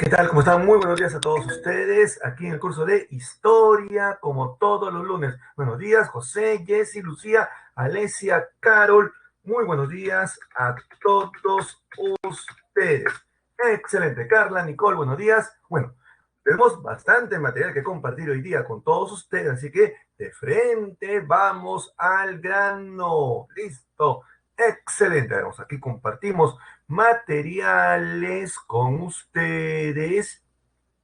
¿Qué tal? ¿Cómo están? Muy buenos días a todos ustedes aquí en el curso de Historia, como todos los lunes. Buenos días, José, Jessy, Lucía, Alesia, Carol. Muy buenos días a todos ustedes. Excelente. Carla, Nicole, buenos días. Bueno, tenemos bastante material que compartir hoy día con todos ustedes, así que de frente vamos al grano. Listo. Excelente. Vamos, aquí compartimos materiales con ustedes.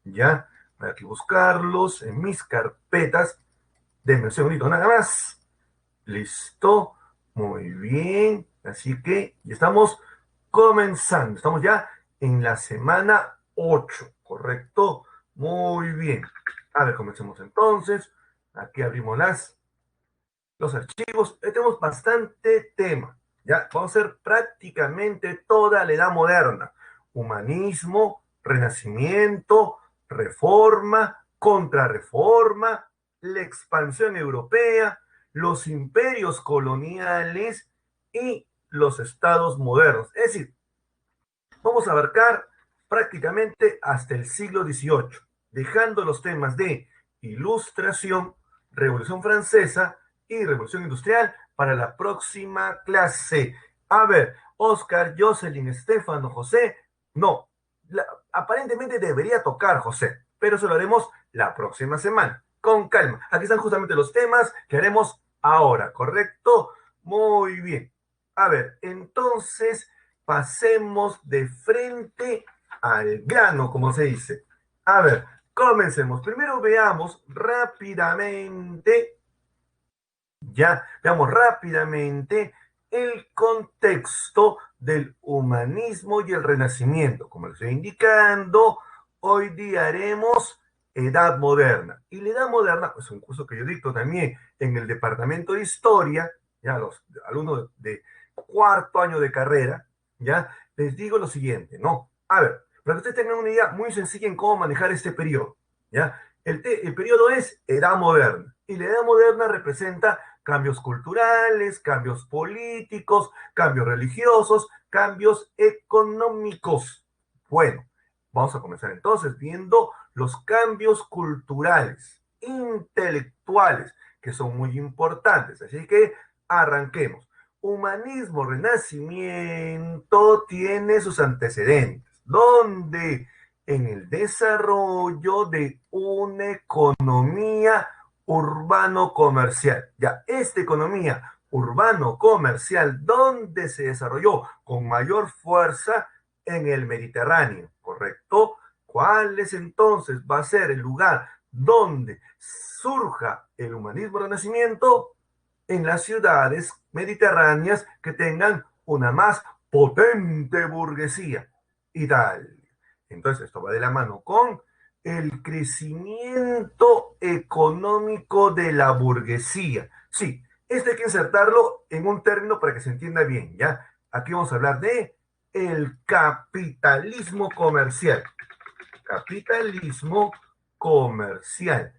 Ya, voy aquí a buscarlos en mis carpetas. Denme un segundito nada más. Listo. Muy bien. Así que ya estamos comenzando. Estamos ya en la semana 8, ¿correcto? Muy bien. A ver, comencemos entonces. Aquí abrimos los archivos. Tenemos bastante tema. Ya, vamos a hacer prácticamente toda la edad moderna. Humanismo, renacimiento, reforma, contrarreforma, la expansión europea, los imperios coloniales y los estados modernos. Es decir, vamos a abarcar prácticamente hasta el siglo XVIII, dejando los temas de ilustración, Revolución Francesa y Revolución Industrial para la próxima clase. A ver, Oscar, Jocelyn, Estefano, José, no, aparentemente debería tocar José, pero eso lo haremos la próxima semana, con calma. Aquí están justamente los temas que haremos ahora, ¿correcto? Muy bien. A ver, entonces pasemos de frente al grano, como se dice. A ver, comencemos. Primero veamos rápidamente, veamos rápidamente el contexto del humanismo y el renacimiento. Como les estoy indicando, hoy día haremos Edad Moderna. Y la Edad Moderna es un curso que yo dicto también en el Departamento de Historia, ya los alumnos de cuarto año de carrera, ya les digo lo siguiente, ¿no? A ver, para que ustedes tengan una idea muy sencilla en cómo manejar este periodo, ¿ya? El periodo es Edad Moderna, y la Edad Moderna representa cambios culturales, cambios políticos, cambios religiosos, cambios económicos. Bueno, vamos a comenzar entonces viendo los cambios culturales, intelectuales, que son muy importantes. Así que arranquemos. Humanismo, renacimiento tiene sus antecedentes, donde en el desarrollo de una economía urbano-comercial. Ya, esta economía urbano-comercial, ¿dónde se desarrolló con mayor fuerza? En el Mediterráneo, ¿correcto? ¿Cuál es entonces va a ser el lugar donde surja el humanismo renacimiento? En las ciudades mediterráneas que tengan una más potente burguesía. Italia. Entonces, esto va de la mano con el crecimiento económico de la burguesía. Sí, esto hay que insertarlo en un término para que se entienda bien, ¿ya? Aquí vamos a hablar de el capitalismo comercial. Capitalismo comercial.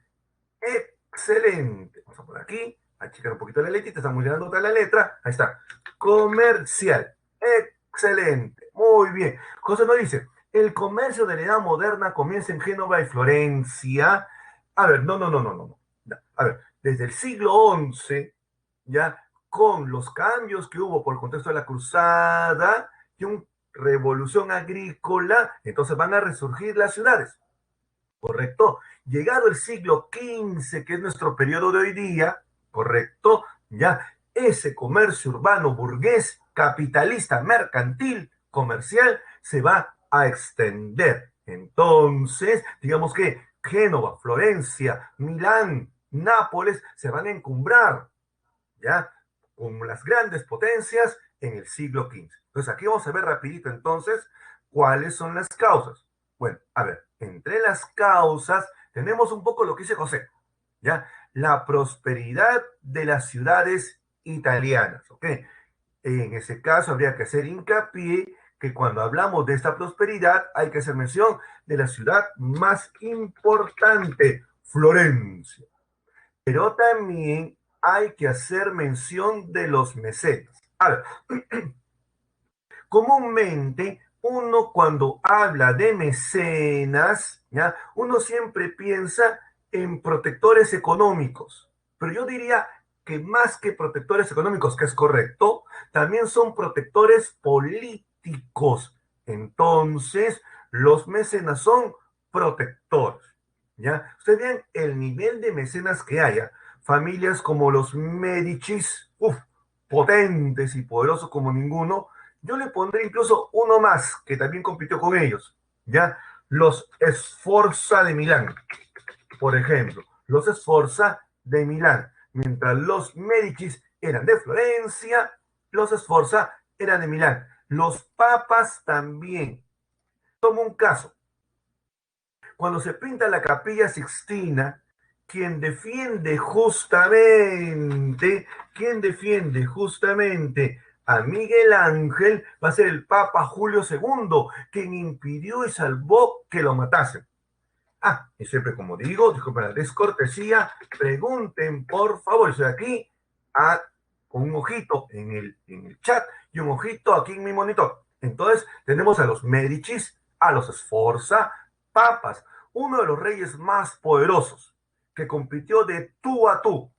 Excelente. Vamos a por aquí, a checar un poquito la letrita, estamos llegando a la letra. Ahí está. Comercial. Excelente. Muy bien. José nos dice, el comercio de la edad moderna comienza en Génova y Florencia. A ver, no. A ver, desde el siglo XI, ya, con los cambios que hubo por el contexto de la cruzada y una revolución agrícola, entonces van a resurgir las ciudades. ¿Correcto? Llegado el siglo XV, que es nuestro periodo de hoy día, ¿correcto? Ya ese comercio urbano burgués, capitalista, mercantil, comercial, se va a extender. Entonces, digamos que Génova, Florencia, Milán, Nápoles se van a encumbrar, ¿ya? Con las grandes potencias en el siglo XV. Entonces, aquí vamos a ver rapidito entonces cuáles son las causas. Bueno, a ver, entre las causas tenemos un poco lo que dice José, ¿ya? La prosperidad de las ciudades italianas, ¿ok? En ese caso habría que hacer hincapié que cuando hablamos de esta prosperidad hay que hacer mención de la ciudad más importante, Florencia. Pero también hay que hacer mención de los mecenas. A ver, comúnmente uno cuando habla de mecenas, ¿ya? Uno siempre piensa en protectores económicos, pero yo diría que más que protectores económicos, que es correcto, también son protectores políticos. Entonces, los mecenas son protectores, ¿ya? Ustedes vean el nivel de mecenas que haya. Familias como los Medicis, potentes y poderosos como ninguno. Yo le pondré incluso uno más que también compitió con ellos, ¿ya? Los Sforza de Milán, por ejemplo. Los Sforza de Milán. Mientras los Medicis eran de Florencia, los Sforza eran de Milán. Los papas también. Tomo un caso. Cuando se pinta la Capilla Sixtina, quien defiende justamente, quien defiende justamente a Miguel Ángel va a ser el Papa Julio II, quien impidió y salvó que lo matasen. Ah, y siempre como digo, disculpen la descortesía, pregunten por favor, estoy aquí con un ojito en el chat y un ojito aquí en mi monitor. Entonces tenemos a los Medicis, a los Sforza, papas, uno de los reyes más poderosos que compitió de tú a tú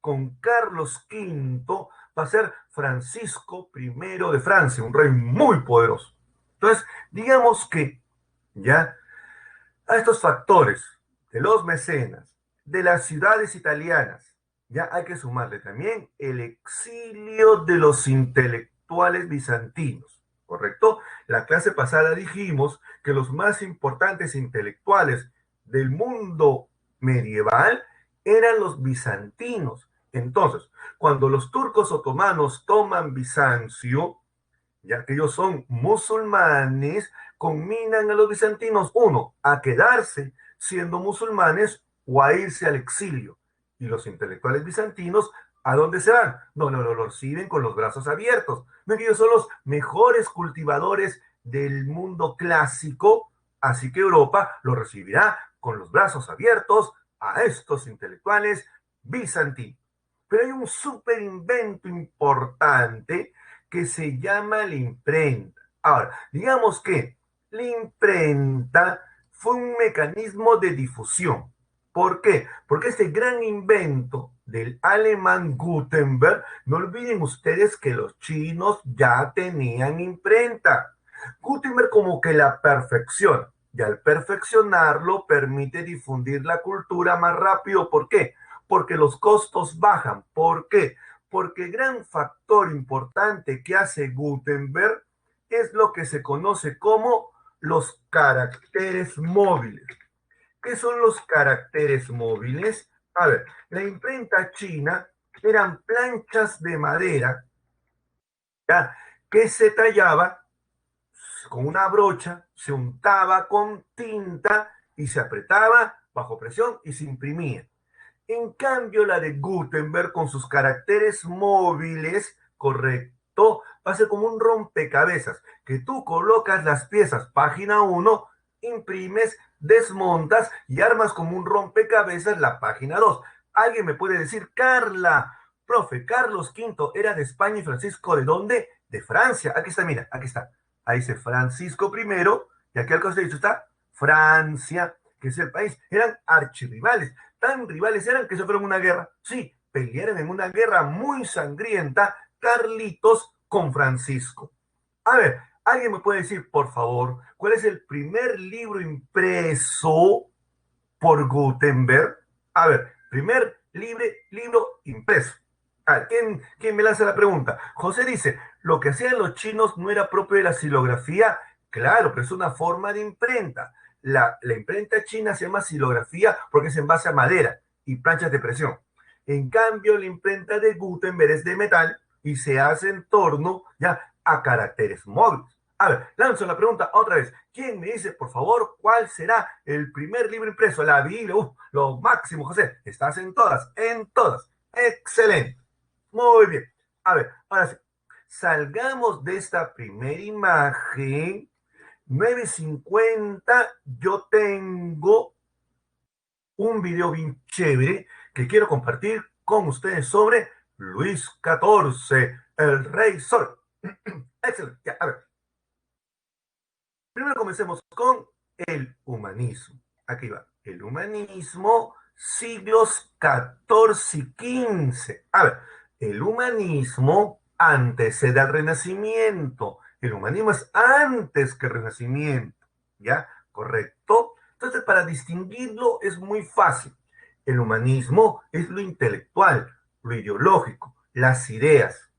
con Carlos V va a ser Francisco I de Francia, un rey muy poderoso. Entonces, digamos que ya a estos factores de los mecenas, de las ciudades italianas, ya hay que sumarle también el exilio de los intelectuales bizantinos, ¿correcto? La clase pasada dijimos que los más importantes intelectuales del mundo medieval eran los bizantinos. Entonces, cuando los turcos otomanos toman Bizancio, ya que ellos son musulmanes, combinan a los bizantinos, uno, a quedarse siendo musulmanes o a irse al exilio. Y los intelectuales bizantinos, ¿a dónde se van? No, lo reciben con los brazos abiertos. No, que ellos son los mejores cultivadores del mundo clásico, así que Europa los recibirá con los brazos abiertos a estos intelectuales bizantinos. Pero hay un súper invento importante que se llama la imprenta. Ahora, digamos que la imprenta fue un mecanismo de difusión. ¿Por qué? Porque este gran invento del alemán Gutenberg, no olviden ustedes que los chinos ya tenían imprenta. Gutenberg como que la perfecciona y al perfeccionarlo permite difundir la cultura más rápido. ¿Por qué? Porque los costos bajan. ¿Por qué? Porque el gran factor importante que hace Gutenberg es lo que se conoce como los caracteres móviles. ¿Qué son los caracteres móviles? A ver, la imprenta china eran planchas de madera, ¿ya?, que se tallaba con una brocha, se untaba con tinta y se apretaba bajo presión y se imprimía. En cambio, la de Gutenberg, con sus caracteres móviles, correcto, va a ser como un rompecabezas, que tú colocas las piezas, página uno, imprimes, desmontas y armas como un rompecabezas la página 2. Alguien me puede decir, Carla, profe, Carlos V era de España y Francisco, ¿de dónde? De Francia. Aquí está, mira, aquí está. Ahí dice Francisco I, y aquí al costado está Francia, que es el país. Eran archirrivales, tan rivales eran que se fueron a una guerra. Sí, pelearon en una guerra muy sangrienta Carlitos con Francisco. A ver, ¿alguien me puede decir, por favor, cuál es el primer libro impreso por Gutenberg? A ver, primer libro impreso. A ver, ¿quién me lanza la pregunta? José dice, lo que hacían los chinos no era propio de la silografía. Claro, pero es una forma de imprenta. La imprenta china se llama silografía porque es en base a madera y planchas de presión. En cambio, la imprenta de Gutenberg es de metal y se hace en torno ya a caracteres móviles. A ver, lanzo la pregunta otra vez. ¿Quién me dice, por favor, cuál será el primer libro impreso? La Biblia, lo máximo, José. Estás en todas, en todas. Excelente. Muy bien. A ver, ahora sí. Salgamos de esta primera imagen. 9:50. Yo tengo un video bien chévere que quiero compartir con ustedes sobre Luis XIV, el Rey Sol. Excelente. Ya, a ver. Primero comencemos con el humanismo. Aquí va. El humanismo, siglos XIV y XV. A ver, el humanismo antecede al Renacimiento. El humanismo es antes que el Renacimiento. ¿Ya? ¿Correcto? Entonces, para distinguirlo es muy fácil. El humanismo es lo intelectual, lo ideológico, las ideas.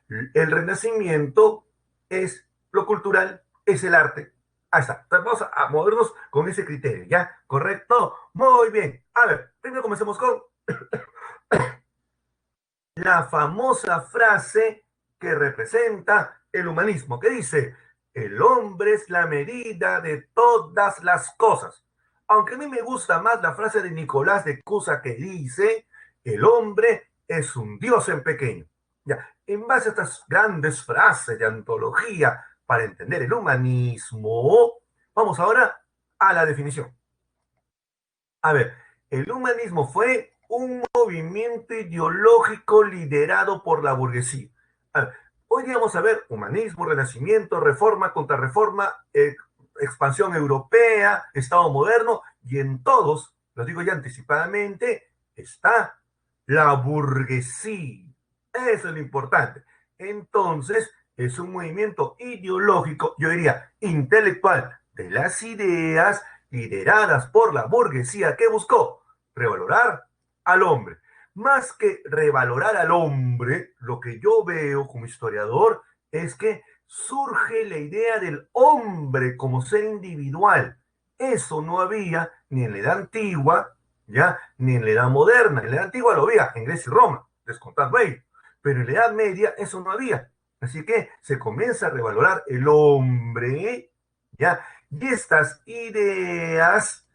El Renacimiento es lo cultural, es el arte. Ahí está. Entonces vamos a movernos con ese criterio, ¿ya? ¿Correcto? Muy bien. A ver, primero comencemos con la famosa frase que representa el humanismo, que dice, el hombre es la medida de todas las cosas. Aunque a mí me gusta más la frase de Nicolás de Cusa que dice, el hombre es un dios en pequeño. Ya, en base a estas grandes frases de antología para entender el humanismo, vamos ahora a la definición. A ver, el humanismo fue un movimiento ideológico liderado por la burguesía. A ver, hoy día vamos a ver humanismo, renacimiento, reforma, contrarreforma, expansión europea, Estado moderno, y en todos, lo digo ya anticipadamente, está la burguesía. Eso es lo importante. Entonces, es un movimiento ideológico, yo diría, intelectual, de las ideas lideradas por la burguesía que buscó revalorar al hombre. Más que revalorar al hombre, lo que yo veo como historiador es que surge la idea del hombre como ser individual. Eso no había ni en la edad antigua, ya, ni en la edad moderna. En la edad antigua lo había en Grecia y Roma, descontando ello. Pero en la Edad Media eso no había. Así que se comienza a revalorar el hombre, ¿ya? Y estas ideas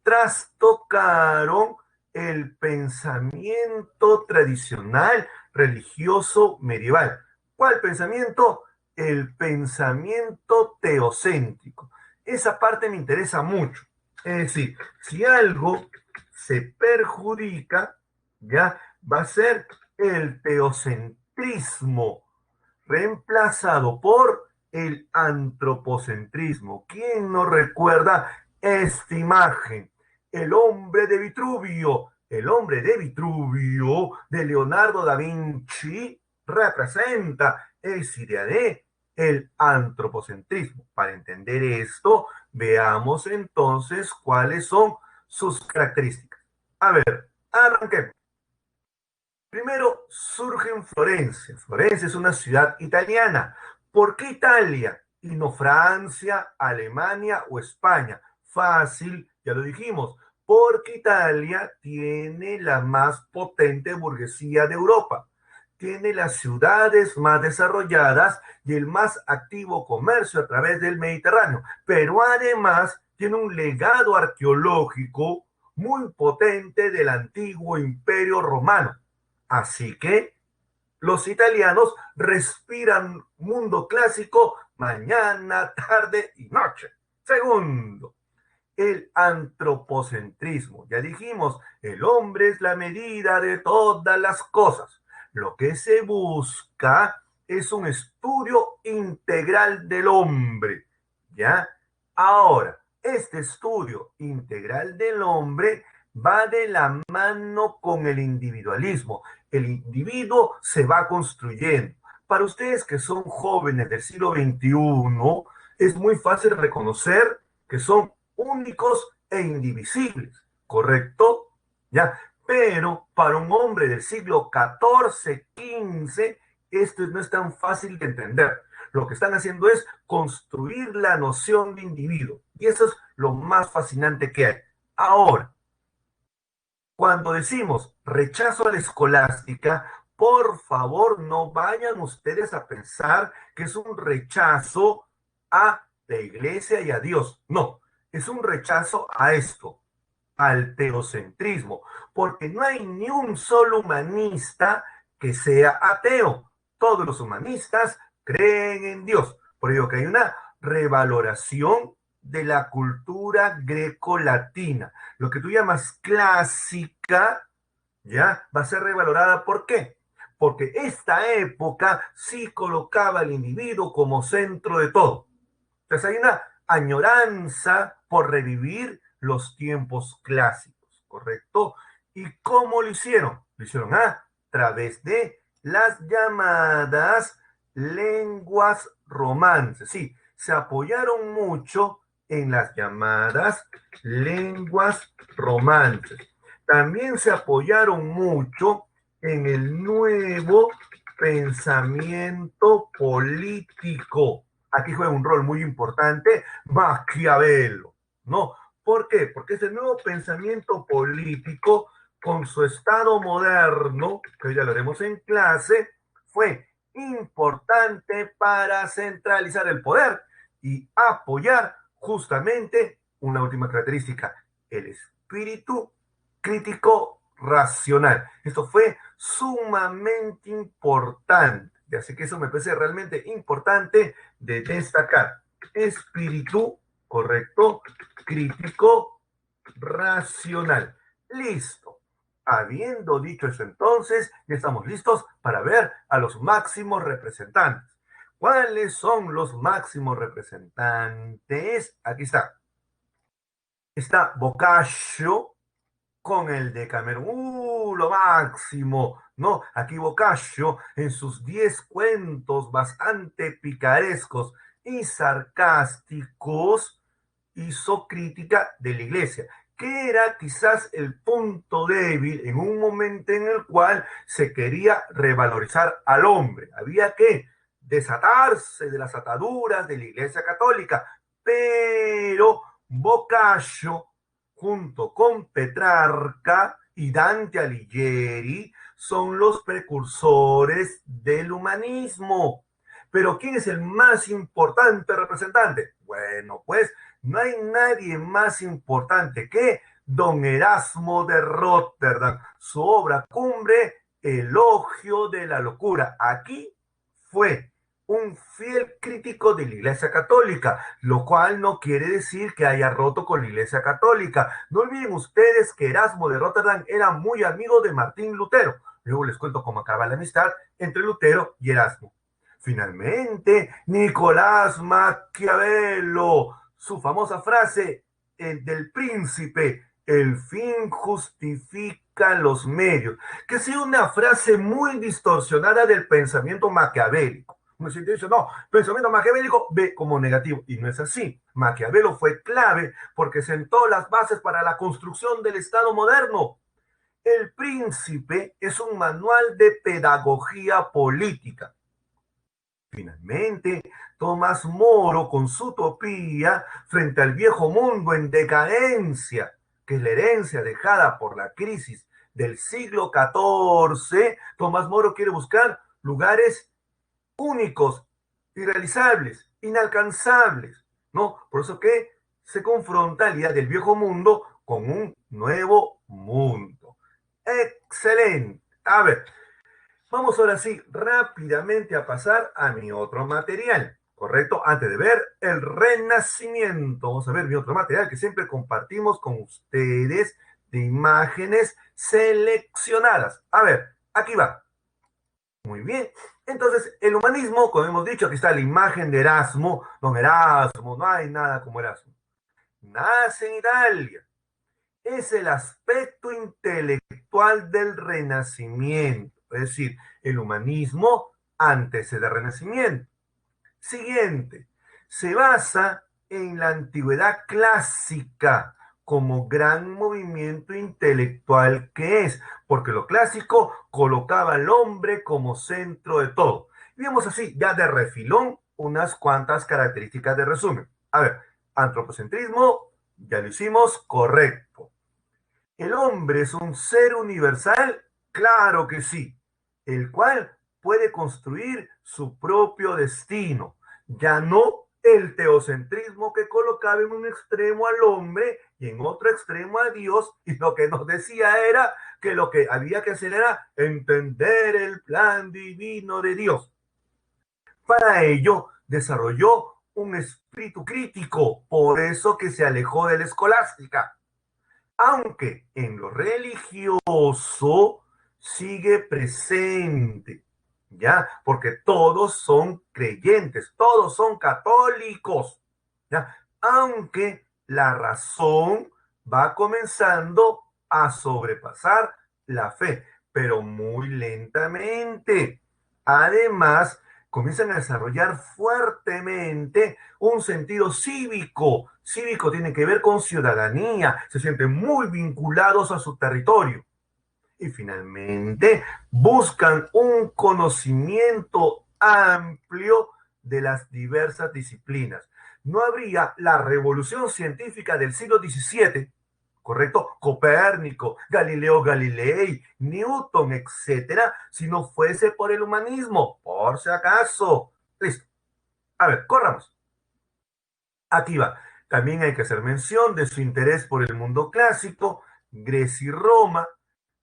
trastocaron el pensamiento tradicional religioso medieval. ¿Cuál pensamiento? El pensamiento teocéntrico. Esa parte me interesa mucho. Es decir, si algo se perjudica, ya va a ser el teocentrismo reemplazado por el antropocentrismo. ¿Quién no recuerda esta imagen? El hombre de Vitruvio de Leonardo da Vinci representa esa idea de el antropocentrismo. Para entender esto, veamos entonces cuáles son sus características. A ver, arranquemos. Primero surge en Florencia. Florencia es una ciudad italiana. ¿Por qué Italia y no Francia, Alemania o España? Fácil, ya lo dijimos. Porque Italia tiene la más potente burguesía de Europa. Tiene las ciudades más desarrolladas y el más activo comercio a través del Mediterráneo. Pero además tiene un legado arqueológico muy potente del antiguo imperio romano. Así que los italianos respiran mundo clásico mañana, tarde y noche. Segundo, el antropocentrismo. Ya dijimos, el hombre es la medida de todas las cosas. Lo que se busca es un estudio integral del hombre. ¿Ya? Ahora, este estudio integral del hombre va de la mano con el individualismo. El individuo se va construyendo. Para ustedes que son jóvenes del siglo XXI, es muy fácil reconocer que son únicos e indivisibles, ¿correcto? ¿Ya? Pero para un hombre del siglo XIV, XV, esto no es tan fácil de entender. Lo que están haciendo es construir la noción de individuo. Y eso es lo más fascinante que hay. Ahora, cuando decimos rechazo a la escolástica, por favor no vayan ustedes a pensar que es un rechazo a la iglesia y a Dios. No, es un rechazo a esto, al teocentrismo, porque no hay ni un solo humanista que sea ateo. Todos los humanistas creen en Dios. Por ello que hay una revaloración de la cultura greco-latina. Lo que tú llamas clásica, ya va a ser revalorada. ¿Por qué? Porque esta época sí colocaba al individuo como centro de todo. Entonces hay una añoranza por revivir los tiempos clásicos, ¿correcto? ¿Y cómo lo hicieron? Lo hicieron a través de las llamadas lenguas romances. Sí, se apoyaron mucho en las llamadas lenguas romances. También se apoyaron mucho en el nuevo pensamiento político. Aquí juega un rol muy importante Maquiavelo, ¿no? ¿Por qué? Porque ese nuevo pensamiento político, con su estado moderno, que ya lo haremos en clase, fue importante para centralizar el poder y apoyar justamente una última característica, el espíritu crítico racional. Esto fue sumamente importante, así que eso me parece realmente importante de destacar. Espíritu, correcto, crítico racional. Listo. Habiendo dicho eso entonces, ya estamos listos para ver a los máximos representantes. ¿Cuáles son los máximos representantes? Aquí está. Está Boccaccio con el Decamerón. Lo máximo, ¿no? Aquí Boccaccio, en sus 10 cuentos bastante picarescos y sarcásticos, hizo crítica de la iglesia, que era quizás el punto débil en un momento en el cual se quería revalorizar al hombre. Había que desatarse de las ataduras de la iglesia católica, pero Boccaccio, junto con Petrarca y Dante Alighieri, son los precursores del humanismo. Pero ¿quién es el más importante representante? Bueno, pues no hay nadie más importante que don Erasmo de Rotterdam. Su obra cumbre, Elogio de la Locura. Aquí fue un fiel crítico de la Iglesia Católica, lo cual no quiere decir que haya roto con la Iglesia Católica. No olviden ustedes que Erasmo de Rotterdam era muy amigo de Martín Lutero. Luego les cuento cómo acaba la amistad entre Lutero y Erasmo. Finalmente, Nicolás Maquiavelo, su famosa frase del príncipe, el fin justifica los medios, que es una frase muy distorsionada del pensamiento maquiavélico. Uno siente dice, no, pensamiento maquiavélico ve como negativo, y no es así. Maquiavelo fue clave porque sentó las bases para la construcción del Estado moderno. El príncipe es un manual de pedagogía política. Finalmente, Tomás Moro, con su utopía frente al viejo mundo en decadencia, que es la herencia dejada por la crisis del siglo XIV, Tomás Moro quiere buscar lugares únicos, irrealizables, inalcanzables, ¿no? Por eso que se confronta la idea del viejo mundo con un nuevo mundo. Excelente. A ver, vamos ahora sí rápidamente a pasar a mi otro material, ¿correcto? Antes de ver el Renacimiento, vamos a ver mi otro material que siempre compartimos con ustedes de imágenes seleccionadas. A ver, aquí va. Muy bien. Entonces, el humanismo, como hemos dicho, aquí está la imagen de Erasmo. Don Erasmo, no hay nada como Erasmo. Nace en Italia. Es el aspecto intelectual del Renacimiento. Es decir, el humanismo antes del Renacimiento. Siguiente, se basa en la antigüedad clásica como gran movimiento intelectual que es, porque lo clásico colocaba al hombre como centro de todo. Y vemos así, ya de refilón, unas cuantas características de resumen. A ver, antropocentrismo, ya lo hicimos, correcto. ¿El hombre es un ser universal? Claro que sí, el cual puede construir su propio destino, ya no el teocentrismo que colocaba en un extremo al hombre y en otro extremo a Dios, y lo que nos decía era que lo que había que hacer era entender el plan divino de Dios. Para ello desarrolló un espíritu crítico, por eso que se alejó de la escolástica, aunque en lo religioso sigue presente, ¿ya? Porque todos son creyentes, todos son católicos, ¿ya? aunque la razón va comenzando a sobrepasar la fe, pero muy lentamente. Además, comienzan a desarrollar fuertemente un sentido cívico. Cívico tiene que ver con ciudadanía, se sienten muy vinculados a su territorio. Y finalmente, buscan un conocimiento amplio de las diversas disciplinas. No habría la revolución científica del siglo XVII, ¿correcto? Copérnico, Galileo Galilei, Newton, etcétera, si no fuese por el humanismo, por si acaso. Listo. A ver, corramos. Aquí va. También hay que hacer mención de su interés por el mundo clásico, Grecia y Roma,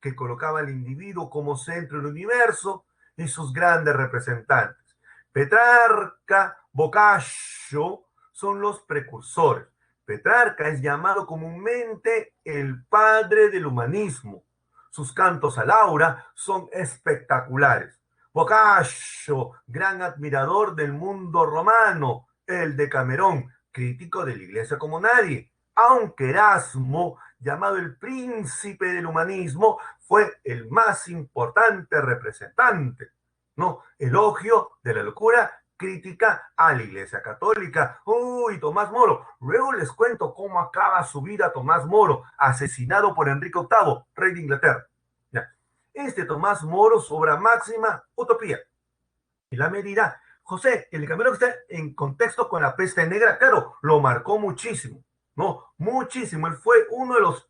que colocaba al individuo como centro del universo y sus grandes representantes. Petrarca, Boccaccio son los precursores. Petrarca es llamado comúnmente el padre del humanismo. Sus cantos al aura son espectaculares. Boccaccio, gran admirador del mundo romano, el de Camerón, crítico de la iglesia como nadie, aunque Erasmo, llamado el príncipe del humanismo, fue el más importante representante, ¿no? Elogio de la locura, crítica a la iglesia católica. Uy, Tomás Moro. Luego les cuento cómo acaba su vida Tomás Moro, asesinado por Enrique VIII, rey de Inglaterra. Ya. Este Tomás Moro, su obra máxima, Utopía. Y la medida, José, el Camilo que está en contexto con la peste negra, claro, lo marcó muchísimo, ¿no? Muchísimo. Él fue uno de los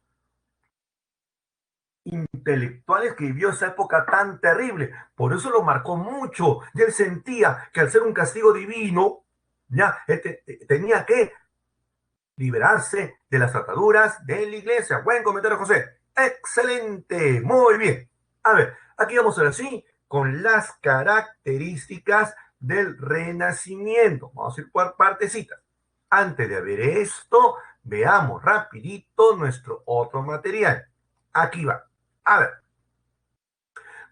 intelectuales que vivió esa época tan terrible. Por eso lo marcó mucho. Y él sentía que al ser un castigo divino, ya tenía que liberarse de las ataduras de la iglesia. Buen comentario, José. Excelente. Muy bien. A ver, aquí vamos a ver así con las características del Renacimiento. Vamos a ir por partecitas. Antes de ver esto, veamos rapidito nuestro otro material. Aquí va. A ver,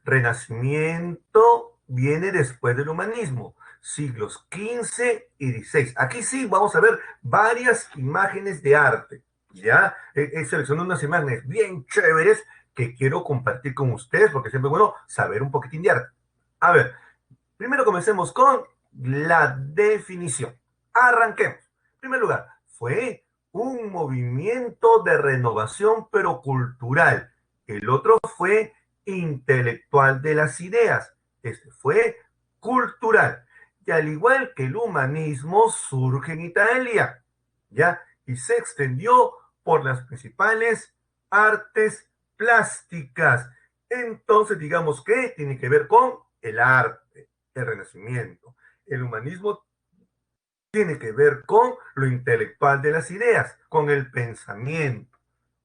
Renacimiento viene después del humanismo, siglos XV y XVI. Aquí sí vamos a ver varias imágenes de arte. Ya he seleccionado unas imágenes bien chéveres que quiero compartir con ustedes porque siempre es bueno saber un poquitín de arte. A ver, primero comencemos con la definición. Arranquemos. En primer lugar, fue un movimiento de renovación pero cultural. El otro fue intelectual de las ideas. Este fue cultural. Y al igual que el humanismo surge en Italia, ¿ya? Y se extendió por las principales artes plásticas. Entonces, digamos que tiene que ver con el arte, el Renacimiento. El humanismo tiene que ver con lo intelectual de las ideas, con el pensamiento.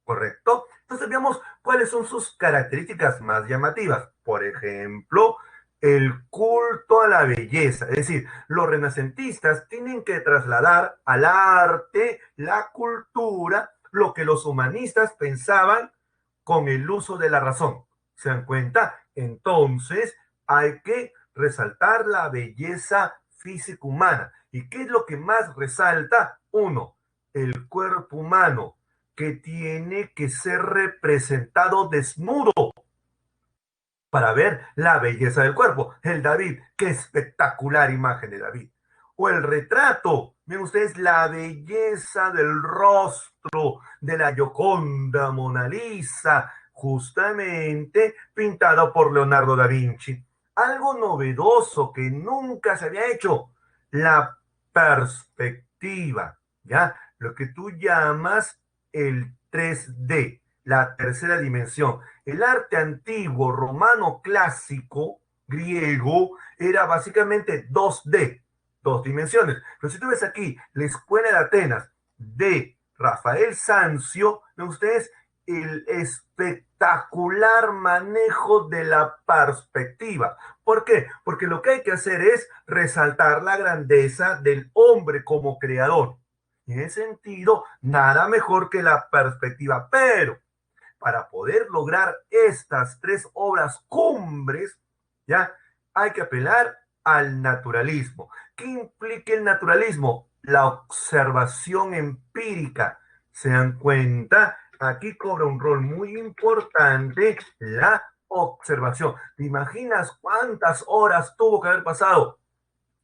¿Correcto? Entonces veamos cuáles son sus características más llamativas. Por ejemplo, el culto a la belleza. Es decir, los renacentistas tienen que trasladar al arte, la cultura, lo que los humanistas pensaban con el uso de la razón. ¿Se dan cuenta? Entonces hay que resaltar la belleza física humana. ¿Y qué es lo que más resalta? Uno, el cuerpo humano que tiene que ser representado desnudo para ver la belleza del cuerpo. El David, qué espectacular imagen de David. O el retrato, ven ustedes la belleza del rostro de la Gioconda Mona Lisa, justamente pintado por Leonardo da Vinci. Algo novedoso que nunca se había hecho, la perspectiva, ¿ya? Lo que tú llamas el 3D, la tercera dimensión. El arte antiguo, romano clásico, griego, era básicamente 2D, dos dimensiones. Pero si tú ves aquí la Escuela de Atenas de Rafael Sanzio, ven ustedes el espectacular manejo de la perspectiva. ¿Por qué? Porque lo que hay que hacer es resaltar la grandeza del hombre como creador. En ese sentido, nada mejor que la perspectiva, pero para poder lograr estas tres obras cumbres, ¿ya? Hay que apelar al naturalismo. ¿Qué implica el naturalismo? la observación empírica. ¿Se dan cuenta? Aquí cobra un rol muy importante la observación. ¿Te imaginas cuántas horas tuvo que haber pasado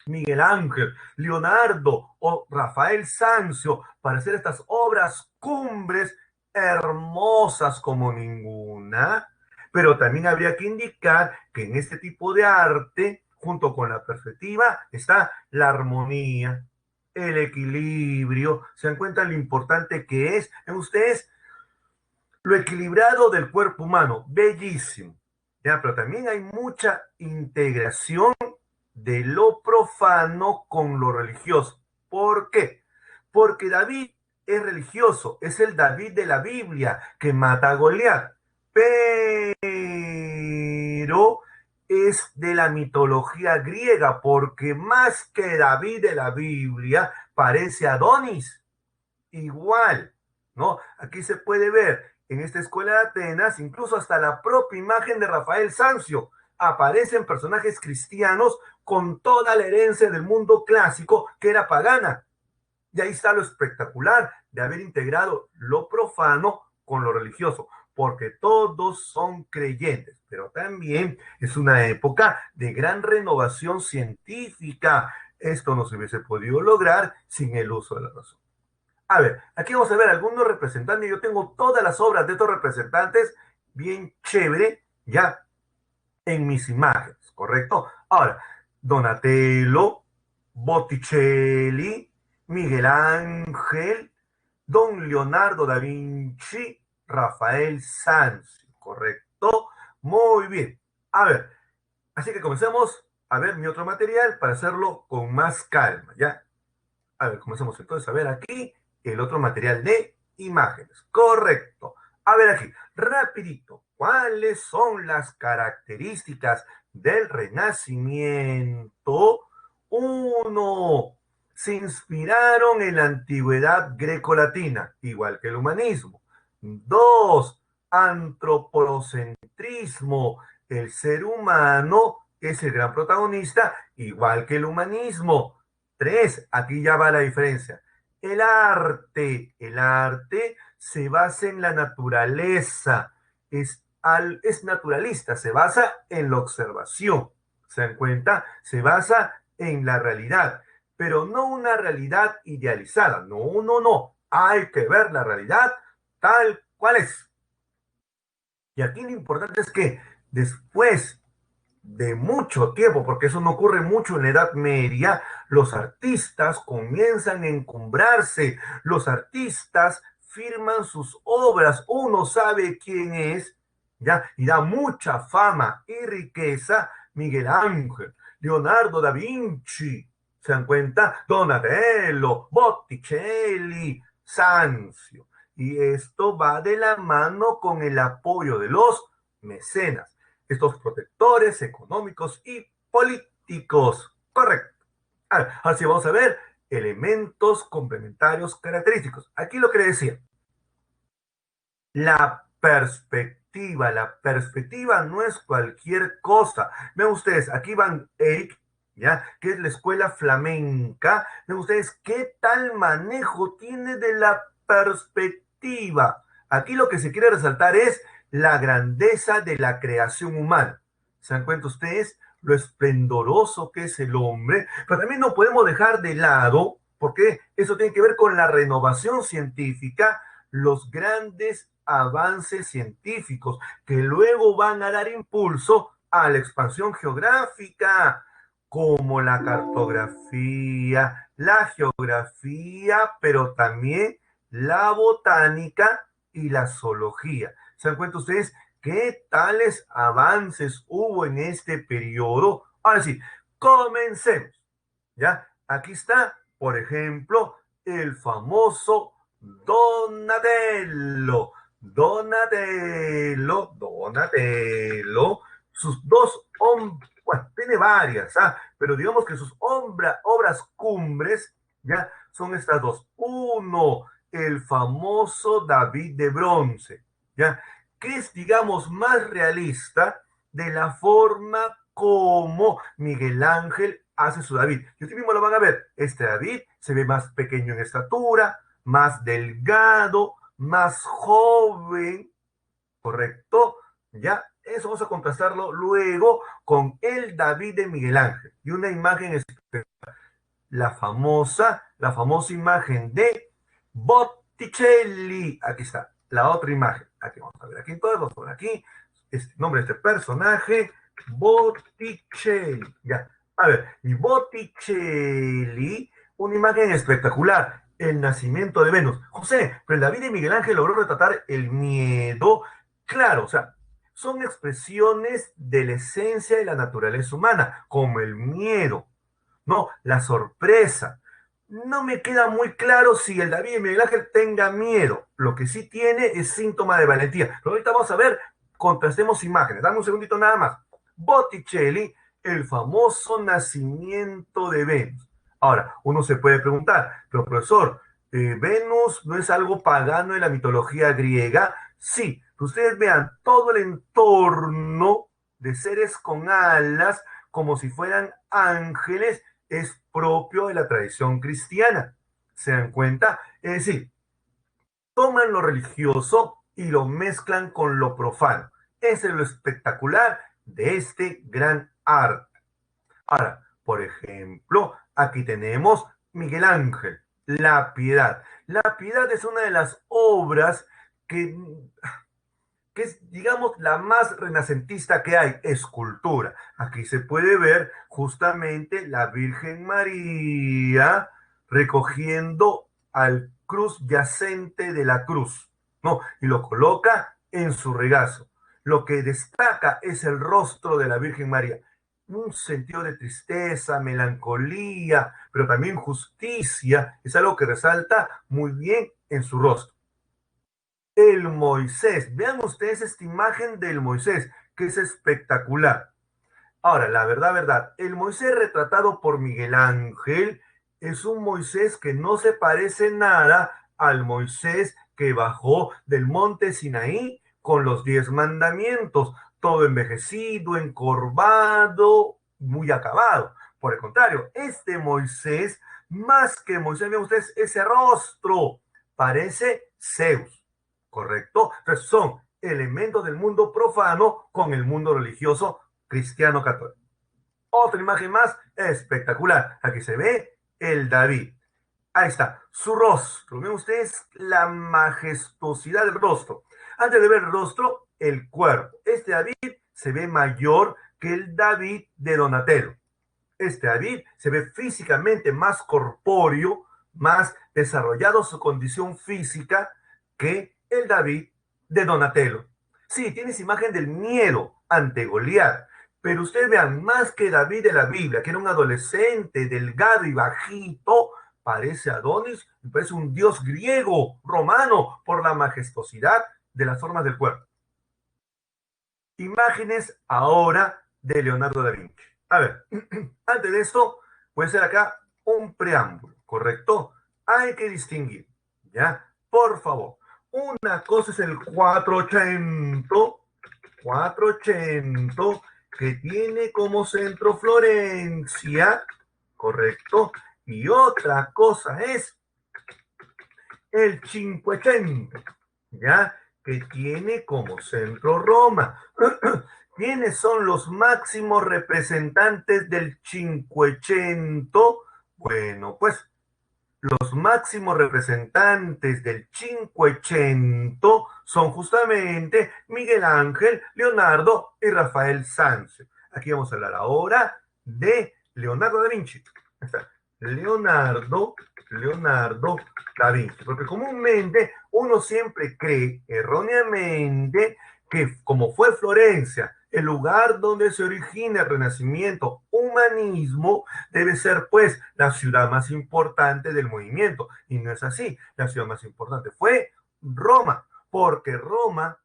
Miguel Ángel, Leonardo o Rafael Sanzio para hacer estas obras cumbres hermosas como ninguna? Pero también habría que indicar que en este tipo de arte, junto con la perspectiva, está la armonía, el equilibrio. ¿Se dan cuenta lo importante que es en ustedes? Lo equilibrado del cuerpo humano, bellísimo. Ya, pero también hay mucha integración de lo profano con lo religioso. ¿Por qué? Porque David es religioso, es el David de la Biblia que mata a Goliat, pero es de la mitología griega, porque más que David de la Biblia parece Adonis, igual, ¿no? Aquí se puede ver en esta escuela de Atenas, incluso hasta la propia imagen de Rafael Sanzio. Aparecen personajes cristianos con toda la herencia del mundo clásico que era pagana. Y ahí está lo espectacular de haber integrado lo profano con lo religioso, porque todos son creyentes, pero también es una época de gran renovación científica. Esto no se hubiese podido lograr sin el uso de la razón. A ver, aquí vamos a ver algunos representantes. Yo tengo todas las obras de estos representantes bien chévere ya en mis imágenes, ¿correcto? Ahora, Donatello, Botticelli, Miguel Ángel, Don Leonardo da Vinci, Rafael Sanz, ¿correcto? Muy bien. A ver, así que comencemos a ver mi otro material para hacerlo con más calma, ¿ya? A ver, comencemos entonces a ver aquí el otro material de imágenes. Correcto. A ver aquí, rapidito. ¿Cuáles son las características del Renacimiento? Uno, se inspiraron en la antigüedad grecolatina, igual que el humanismo. Dos, antropocentrismo. El ser humano es el gran protagonista, igual que el humanismo. Tres, aquí ya va la diferencia. El arte se basa en la naturaleza, es naturalista, se basa en la observación. ¿Se dan cuenta? Se basa en la realidad, pero no una realidad idealizada. No, no, no. Hay que ver la realidad tal cual es. Y aquí lo importante es que después de mucho tiempo, porque eso no ocurre mucho en la Edad Media, los artistas comienzan a encumbrarse, los artistas firman sus obras, uno sabe quién es, ¿ya? Y da mucha fama y riqueza Miguel Ángel, Leonardo da Vinci, ¿se dan cuenta? Donatello, Botticelli, Sanzio. Y esto va de la mano con el apoyo de los mecenas, estos protectores económicos y políticos. Correcto. Así vamos a ver elementos complementarios característicos. Aquí lo que le decía, la perspectiva no es cualquier cosa. Ven ustedes, aquí Van Eyck, ¿ya? Que es la escuela flamenca. Ven ustedes qué tal manejo tiene de la perspectiva. Aquí lo que se quiere resaltar es la grandeza de la creación humana. ¿Se dan cuenta ustedes lo esplendoroso que es el hombre? Pero también no podemos dejar de lado, porque eso tiene que ver con la renovación científica, los grandes avances científicos que luego van a dar impulso a la expansión geográfica, como la cartografía, la geografía, pero también la botánica y la zoología. ¿Se dan cuenta ustedes qué tales avances hubo en este periodo? Ahora sí, comencemos. ¿Ya? Aquí está, por ejemplo, el famoso Donatello. Donatello, sus dos hombres, bueno, tiene varias, pero digamos que sus obras cumbres, ya, son estas dos. Uno, el famoso David de bronce, ya, que es, digamos, más realista de la forma como Miguel Ángel hace su David. Y ustedes mismos lo van a ver. Este David se ve más pequeño en estatura, más delgado, más joven, ¿correcto? Ya, eso vamos a contrastarlo luego con el David de Miguel Ángel. Y una imagen espectacular, la famosa imagen de Botticelli. Aquí está, la otra imagen. Aquí vamos a ver, aquí todos por aquí. Este nombre de este personaje, Botticelli. Ya, a ver, y Botticelli, una imagen espectacular. El nacimiento de Venus. José, pero el David de Miguel Ángel logró retratar el miedo. Claro, o sea, son expresiones de la esencia de la naturaleza humana, como el miedo, no, la sorpresa. No me queda muy claro si el David de Miguel Ángel tenga miedo. Lo que sí tiene es síntoma de valentía. Pero ahorita vamos a ver, contrastemos imágenes. Dame un segundito nada más. Botticelli, el famoso nacimiento de Venus. Ahora, uno se puede preguntar, pero profesor, ¿Venus no es algo pagano en la mitología griega? Sí, ustedes vean todo el entorno de seres con alas, como si fueran ángeles, es propio de la tradición cristiana. ¿Se dan cuenta? Es decir, toman lo religioso y lo mezclan con lo profano. Ese es lo espectacular de este gran arte. Ahora, por ejemplo, aquí tenemos Miguel Ángel, La Piedad. La Piedad es una de las obras que es, digamos, la más renacentista que hay, escultura. Aquí se puede ver justamente la Virgen María recogiendo al cruz yacente de la cruz, ¿no? Y lo coloca en su regazo. Lo que destaca es el rostro de la Virgen María. Un sentido de tristeza, melancolía, pero también justicia, es algo que resalta muy bien en su rostro. El Moisés. Vean ustedes esta imagen del Moisés, que es espectacular. Ahora, la verdad, verdad, el Moisés retratado por Miguel Ángel es un Moisés que no se parece nada al Moisés que bajó del monte Sinaí con los 10 mandamientos, todo envejecido, encorvado, muy acabado. Por el contrario, este Moisés, más que Moisés, vean ustedes ese rostro, parece Zeus. ¿Correcto? Entonces son elementos del mundo profano con el mundo religioso cristiano católico. Otra imagen más espectacular. Aquí se ve el David. Ahí está, su rostro. Ven ustedes la majestuosidad del rostro. Antes de ver el rostro, el cuerpo. Este David se ve mayor que el David de Donatello. Este David se ve físicamente más corpóreo, más desarrollado su condición física que el David de Donatello. Sí, tienes imagen del miedo ante Goliat, pero ustedes vean, más que David de la Biblia, que era un adolescente delgado y bajito, parece Adonis, parece un dios griego, romano, por la majestuosidad de las formas del cuerpo. Imágenes ahora de Leonardo da Vinci. A ver, antes de esto, voy a hacer acá un preámbulo, ¿correcto? Hay que distinguir, ¿ya? Por favor, una cosa es el 480, que tiene como centro Florencia, ¿correcto? Y otra cosa es el 580, ¿ya? Que tiene como centro Roma. ¿Quiénes son los máximos representantes del 580? Bueno, pues los máximos representantes del 580 son justamente Miguel Ángel, Leonardo y Rafael Sanzio. Aquí vamos a hablar ahora de Leonardo da Vinci. Leonardo da Vinci, porque comúnmente uno siempre cree erróneamente que como fue Florencia el lugar donde se origina el renacimiento humanismo, debe ser pues la ciudad más importante del movimiento, y no es así. La ciudad más importante fue Roma, porque Roma,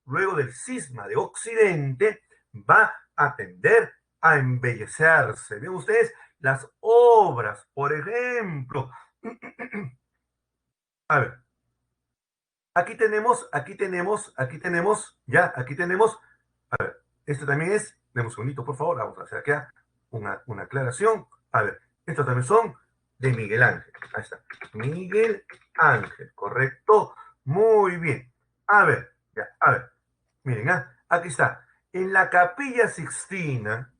luego del cisma de Occidente, va a tender a embellecerse. Ven ustedes las obras, por ejemplo. A ver, aquí tenemos, ya, aquí tenemos. A ver, este también es, demos un segundito, por favor, vamos a hacer acá. una aclaración. A ver, estos también son de Miguel Ángel. Ahí está. Miguel Ángel, ¿correcto? Muy bien. A ver, ya, a ver. Miren, aquí está. En la Capilla Sixtina,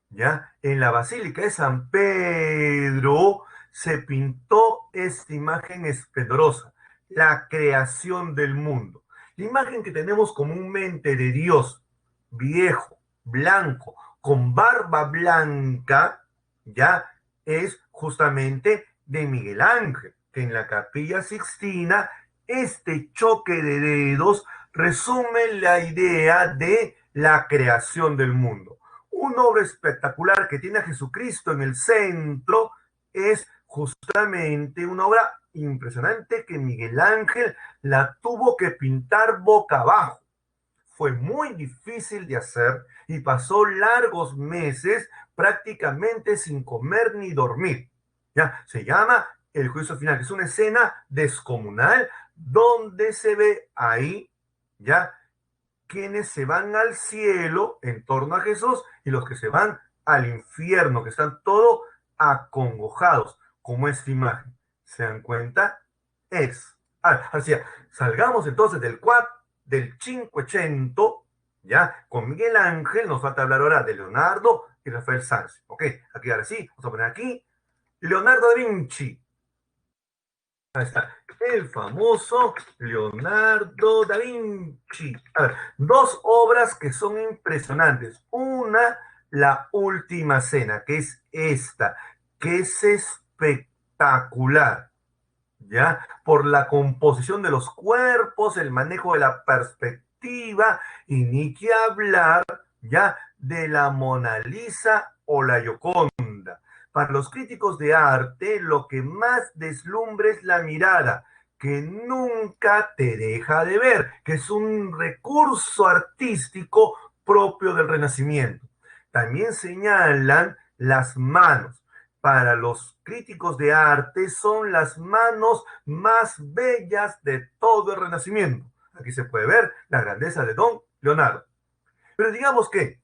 ¿ya? En la Basílica de San Pedro se pintó esta imagen esplendorosa, la creación del mundo. La imagen que tenemos comúnmente de Dios, viejo, blanco, con barba blanca, ¿ya? Es justamente de Miguel Ángel, que en la Capilla Sixtina este choque de dedos resume la idea de la creación del mundo. Una obra espectacular que tiene a Jesucristo en el centro es justamente una obra impresionante que Miguel Ángel la tuvo que pintar boca abajo. Fue muy difícil de hacer y pasó largos meses prácticamente sin comer ni dormir. ¿Ya? Se llama El Juicio Final, que es una escena descomunal donde se ve ahí, ¿ya? Quienes se van al cielo en torno a Jesús y los que se van al infierno, que están todos acongojados, como esta imagen. ¿Se dan cuenta? Es. Así, salgamos entonces del Cinquecento, ya, con Miguel Ángel, nos falta hablar ahora de Leonardo y Rafael Sanzio. Ok, aquí ahora sí, vamos a poner aquí, Leonardo da Vinci. Ahí está, el famoso Leonardo da Vinci. A ver, dos obras que son impresionantes. Una, La Última Cena, que es esta, que es espectacular, ¿ya? Por la composición de los cuerpos, el manejo de la perspectiva, y ni que hablar, ¿ya? De la Mona Lisa o la Gioconda. Para los críticos de arte, lo que más deslumbra es la mirada, que nunca te deja de ver, que es un recurso artístico propio del Renacimiento. También señalan las manos. Para los críticos de arte son las manos más bellas de todo el Renacimiento. Aquí se puede ver la grandeza de Don Leonardo. Pero digamos que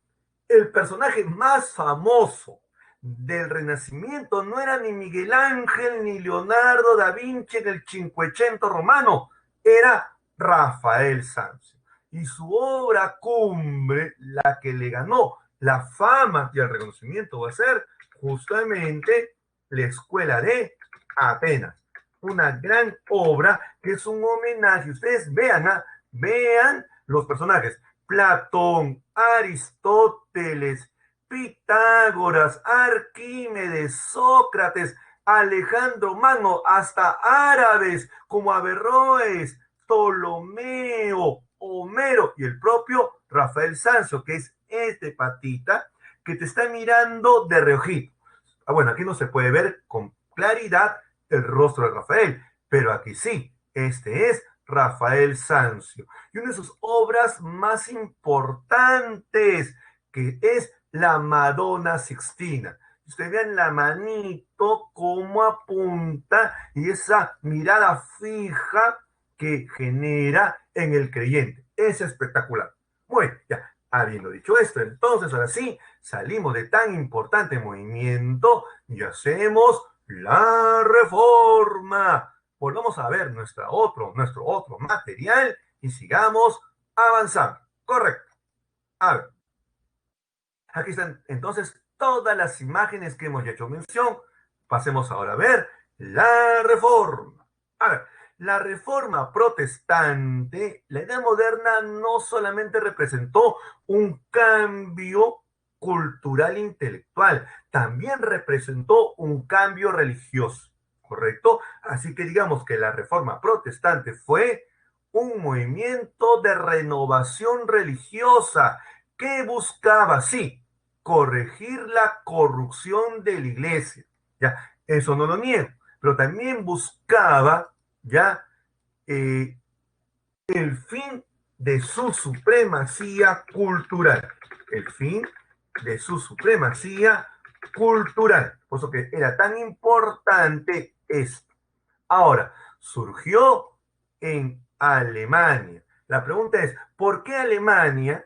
el personaje más famoso del Renacimiento no era ni Miguel Ángel ni Leonardo da Vinci en el Cinquecento romano, era Rafael Sanzio. Y su obra cumbre, la que le ganó la fama y el reconocimiento, va a ser justamente La Escuela de Atenas. Una gran obra que es un homenaje. Ustedes vean, vean los personajes. Platón, Aristóteles, Pitágoras, Arquímedes, Sócrates, Alejandro Magno, hasta árabes como Averroes, Ptolomeo, Homero y el propio Rafael Sanzio, que es este patita que te está mirando de reojito. Bueno, aquí no se puede ver con claridad el rostro de Rafael, pero aquí sí, este es Rafael Sanzio. Y una de sus obras más importantes, que es la Madonna Sixtina. Ustedes vean la manito, cómo apunta y esa mirada fija que genera en el creyente. Es espectacular. Bueno, ya, habiendo dicho esto, entonces ahora sí, salimos de tan importante movimiento y hacemos la reforma. Volvamos a ver nuestro otro material y sigamos avanzando. Correcto. A ver, aquí están entonces todas las imágenes que hemos hecho mención. Pasemos ahora a ver la reforma. A ver, la reforma protestante, la edad moderna no solamente representó un cambio cultural e intelectual, también representó un cambio religioso, ¿correcto? Así que digamos que la reforma protestante fue un movimiento de renovación religiosa que buscaba, sí, corregir la corrupción de la iglesia. Ya, eso no lo niego, pero también buscaba ya eh, el fin de su supremacía cultural. El fin de su supremacía cultural. Por eso que era tan importante esto. Ahora, surgió en Alemania. La pregunta es, ¿por qué Alemania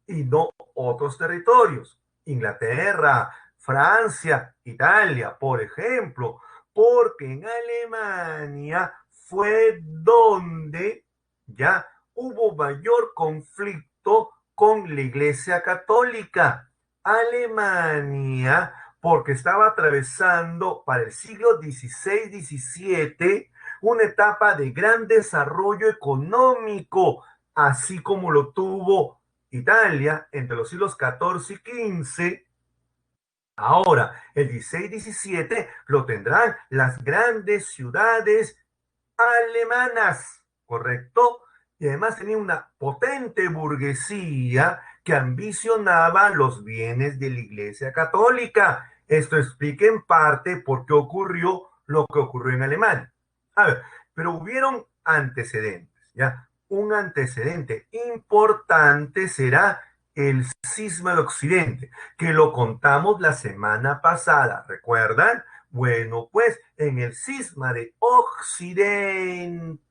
y no otros territorios? Inglaterra, Francia, Italia, por ejemplo, porque en Alemania fue donde ya hubo mayor conflicto con la Iglesia Católica. Alemania, porque estaba atravesando para el siglo XVI-XVII una etapa de gran desarrollo económico, así como lo tuvo Italia entre los siglos XIV y XV. Ahora, el 16-17 lo tendrán las grandes ciudades alemanas, ¿correcto? Y además tenía una potente burguesía que ambicionaba los bienes de la Iglesia Católica. Esto explica en parte por qué ocurrió lo que ocurrió en Alemania. A ver, pero hubieron antecedentes, ¿ya? Un antecedente importante será el cisma de Occidente, que lo contamos la semana pasada, ¿recuerdan? Bueno, pues en el cisma de Occidente,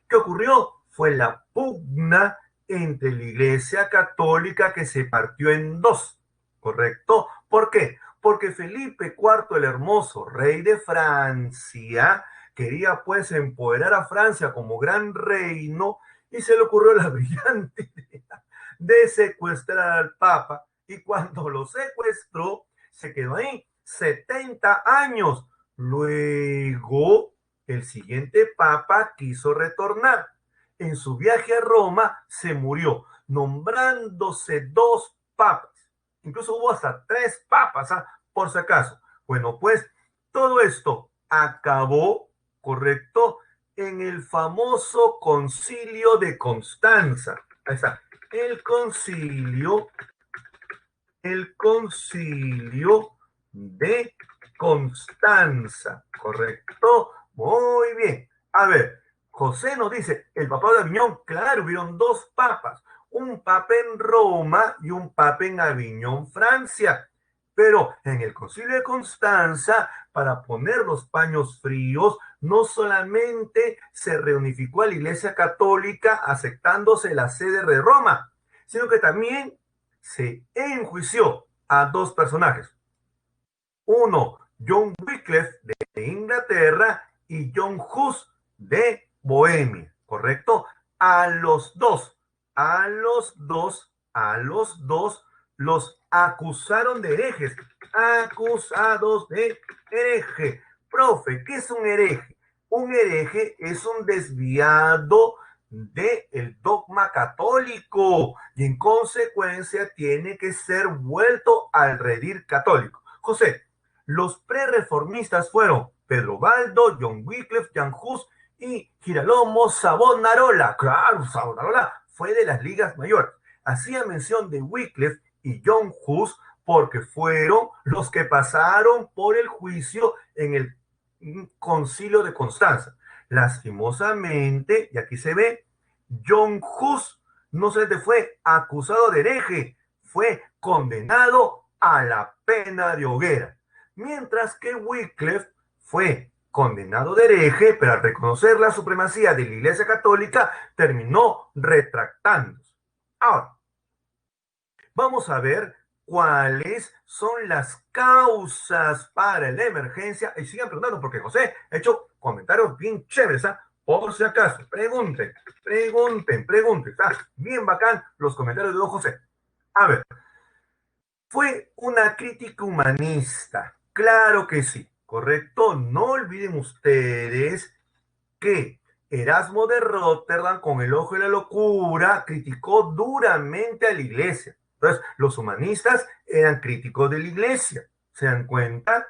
¿qué ocurrió? Fue la pugna entre la Iglesia Católica que se partió en dos, ¿correcto? ¿Por qué? Porque Felipe IV el Hermoso, rey de Francia, quería pues empoderar a Francia como gran reino y se le ocurrió la brillante idea de secuestrar al Papa, y cuando lo secuestró se quedó ahí 70 años. Luego, el siguiente papa quiso retornar. En su viaje a Roma se murió, nombrándose dos papas. Incluso hubo hasta tres papas, ¿ah? Por si acaso. Bueno, pues todo esto acabó, ¿correcto? En el famoso concilio de Constanza. Ahí está. El concilio de Constanza, ¿correcto? Muy bien. A ver, José nos dice, el papado de Aviñón, claro, hubieron dos papas, un papa en Roma y un papa en Aviñón, Francia. Pero en el concilio de Constanza, para poner los paños fríos, no solamente se reunificó a la Iglesia Católica aceptándose la sede de Roma, sino que también se enjuició a dos personajes. Uno, John Wycliffe de Inglaterra y John Hus de Bohemia, ¿correcto? A los dos los acusaron de herejes, acusados de hereje. Profe, ¿qué es un hereje? Un hereje es un desviado del dogma católico y en consecuencia tiene que ser vuelto al redil católico. José, los prereformistas fueron Pedro Baldo, John Wycliffe, Jan Hus y Girolamo Savonarola. Claro, Savonarola fue de las ligas mayores. Hacía mención de Wycliffe y John Hus porque fueron los que pasaron por el juicio en el concilio de Constanza. Lastimosamente, y aquí se ve, John Hus no se fue acusado de hereje, fue condenado a la pena de hoguera. Mientras que Wycliffe fue condenado de hereje, pero al reconocer la supremacía de la Iglesia Católica, terminó retractándose. Ahora, vamos a ver cuáles son las causas para la emergencia. Y sigan preguntando, porque José ha hecho comentarios bien chéveres, ¿ah? Por si acaso, pregunten. Está bien bacán los comentarios de don José. A ver, fue una crítica humanista. Claro que sí, ¿correcto? No olviden ustedes que Erasmo de Rotterdam, con el ojo de la locura, criticó duramente a la iglesia. Entonces, los humanistas eran críticos de la iglesia. ¿Se dan cuenta?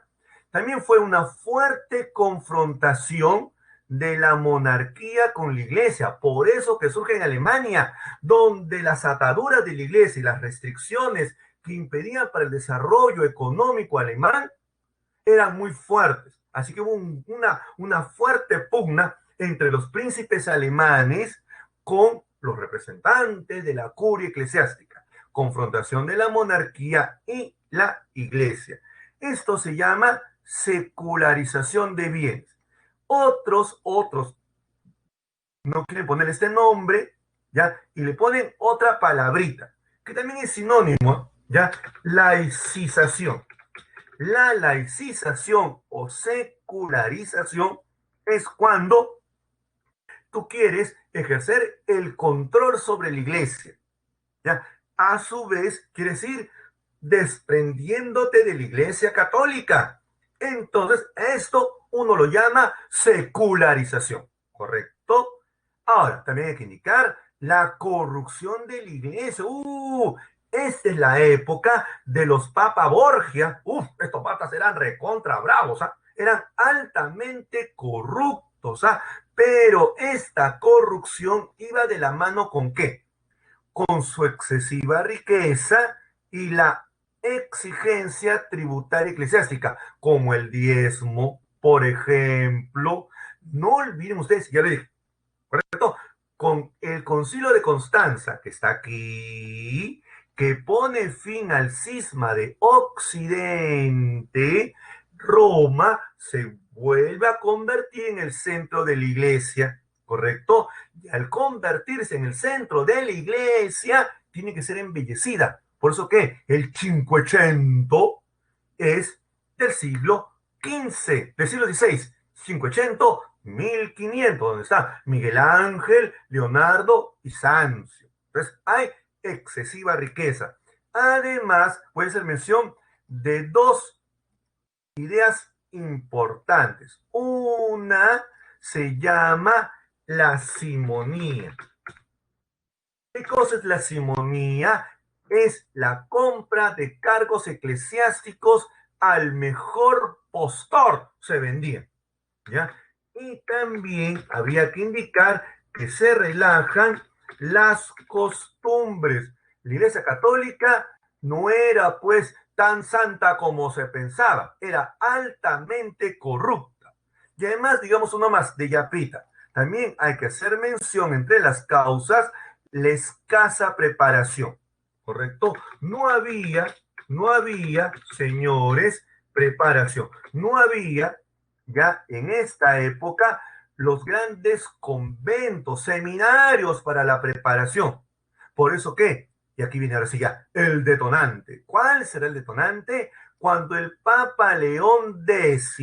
También fue una fuerte confrontación de la monarquía con la iglesia. Por eso que surge en Alemania, donde las ataduras de la iglesia y las restricciones que impedían para el desarrollo económico alemán eran muy fuertes. Así que hubo una fuerte pugna entre los príncipes alemanes con los representantes de la curia eclesiástica, confrontación de la monarquía y la iglesia. Esto se llama secularización de bienes. Otros no quieren poner este nombre, ¿ya? Y le ponen otra palabrita, que también es sinónimo, ¿ya? Laicización. La laicización o secularización es cuando tú quieres ejercer el control sobre la iglesia, ¿ya? A su vez, quieres ir desprendiéndote de la iglesia católica. Entonces, esto uno lo llama secularización, ¿correcto? Ahora, también hay que indicar la corrupción de la iglesia. Esta es la época de los papas Borgia. Estos papas eran recontra bravos, ¿ah? Eran altamente corruptos, ¿ah? Pero esta corrupción iba de la mano ¿con qué? Con su excesiva riqueza y la exigencia tributaria eclesiástica, como el diezmo, por ejemplo. No olviden ustedes, ya lo dije, ¿correcto? Con el Concilio de Constanza, que está aquí, que pone fin al cisma de Occidente, Roma se vuelve a convertir en el centro de la iglesia, ¿correcto? Y al convertirse en el centro de la iglesia, tiene que ser embellecida. Por eso que el Cinquecento es del siglo XV, del siglo XVI. 500, 1500, donde está Miguel Ángel, Leonardo y Sancio. Entonces, hay excesiva riqueza. Además, puede ser mención de dos ideas importantes. Una se llama la simonía. ¿Qué cosa es la simonía? Es la compra de cargos eclesiásticos al mejor postor, se vendía, ¿ya? Y también habría que indicar que se relajan las costumbres. La Iglesia Católica no era pues tan santa como se pensaba, era altamente corrupta. Y además, digamos uno más, de Yapita. También hay que hacer mención entre las causas la escasa preparación, ¿correcto? No había, señores, preparación. No había ya en esta época los grandes conventos, seminarios para la preparación. Por eso que, y aquí viene ahora sí ya, el detonante. ¿Cuál será el detonante? Cuando el Papa León X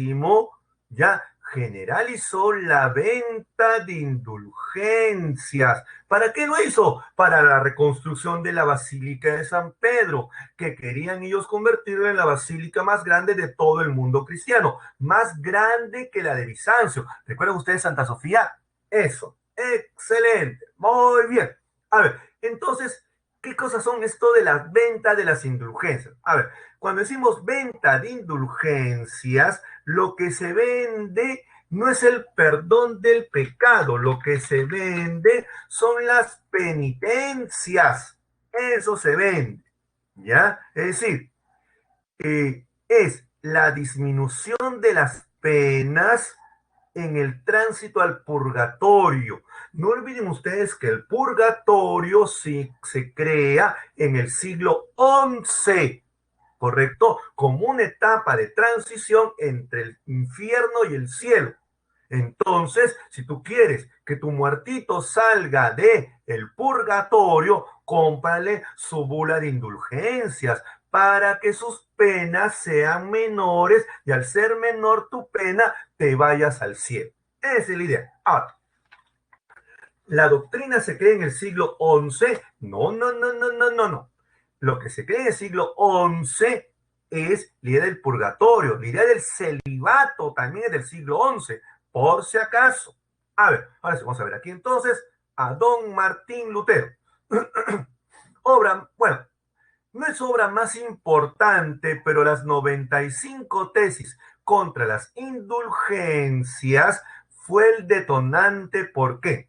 ya generalizó la venta de indulgencias. ¿Para qué lo hizo? Para la reconstrucción de la Basílica de San Pedro, que querían ellos convertirlo en la basílica más grande de todo el mundo cristiano, más grande que la de Bizancio. ¿Recuerdan ustedes Santa Sofía? Eso, excelente, muy bien. A ver, entonces, ¿qué cosas son esto de la venta de las indulgencias? A ver, cuando decimos venta de indulgencias, lo que se vende no es el perdón del pecado, lo que se vende son las penitencias. Eso se vende, ¿ya? Es decir, es la disminución de las penas en el tránsito al purgatorio. No olviden ustedes que el purgatorio sí se crea en el siglo XI, ¿correcto? Como una etapa de transición entre el infierno y el cielo. Entonces, si tú quieres que tu muertito salga de el purgatorio, cómprale su bula de indulgencias para que sus penas sean menores y al ser menor tu pena, te vayas al cielo. Esa es la idea. Ahora, la doctrina se cree en el siglo XI. No, no, no, no, no, no, no. Lo que se cree en el siglo XI es la idea del purgatorio, la idea del celibato también es del siglo XI, por si acaso. A ver, ahora sí, vamos a ver aquí entonces a don Martín Lutero. Obra, bueno, no es obra más importante, pero las 95 tesis contra las indulgencias fue el detonante. ¿Por qué?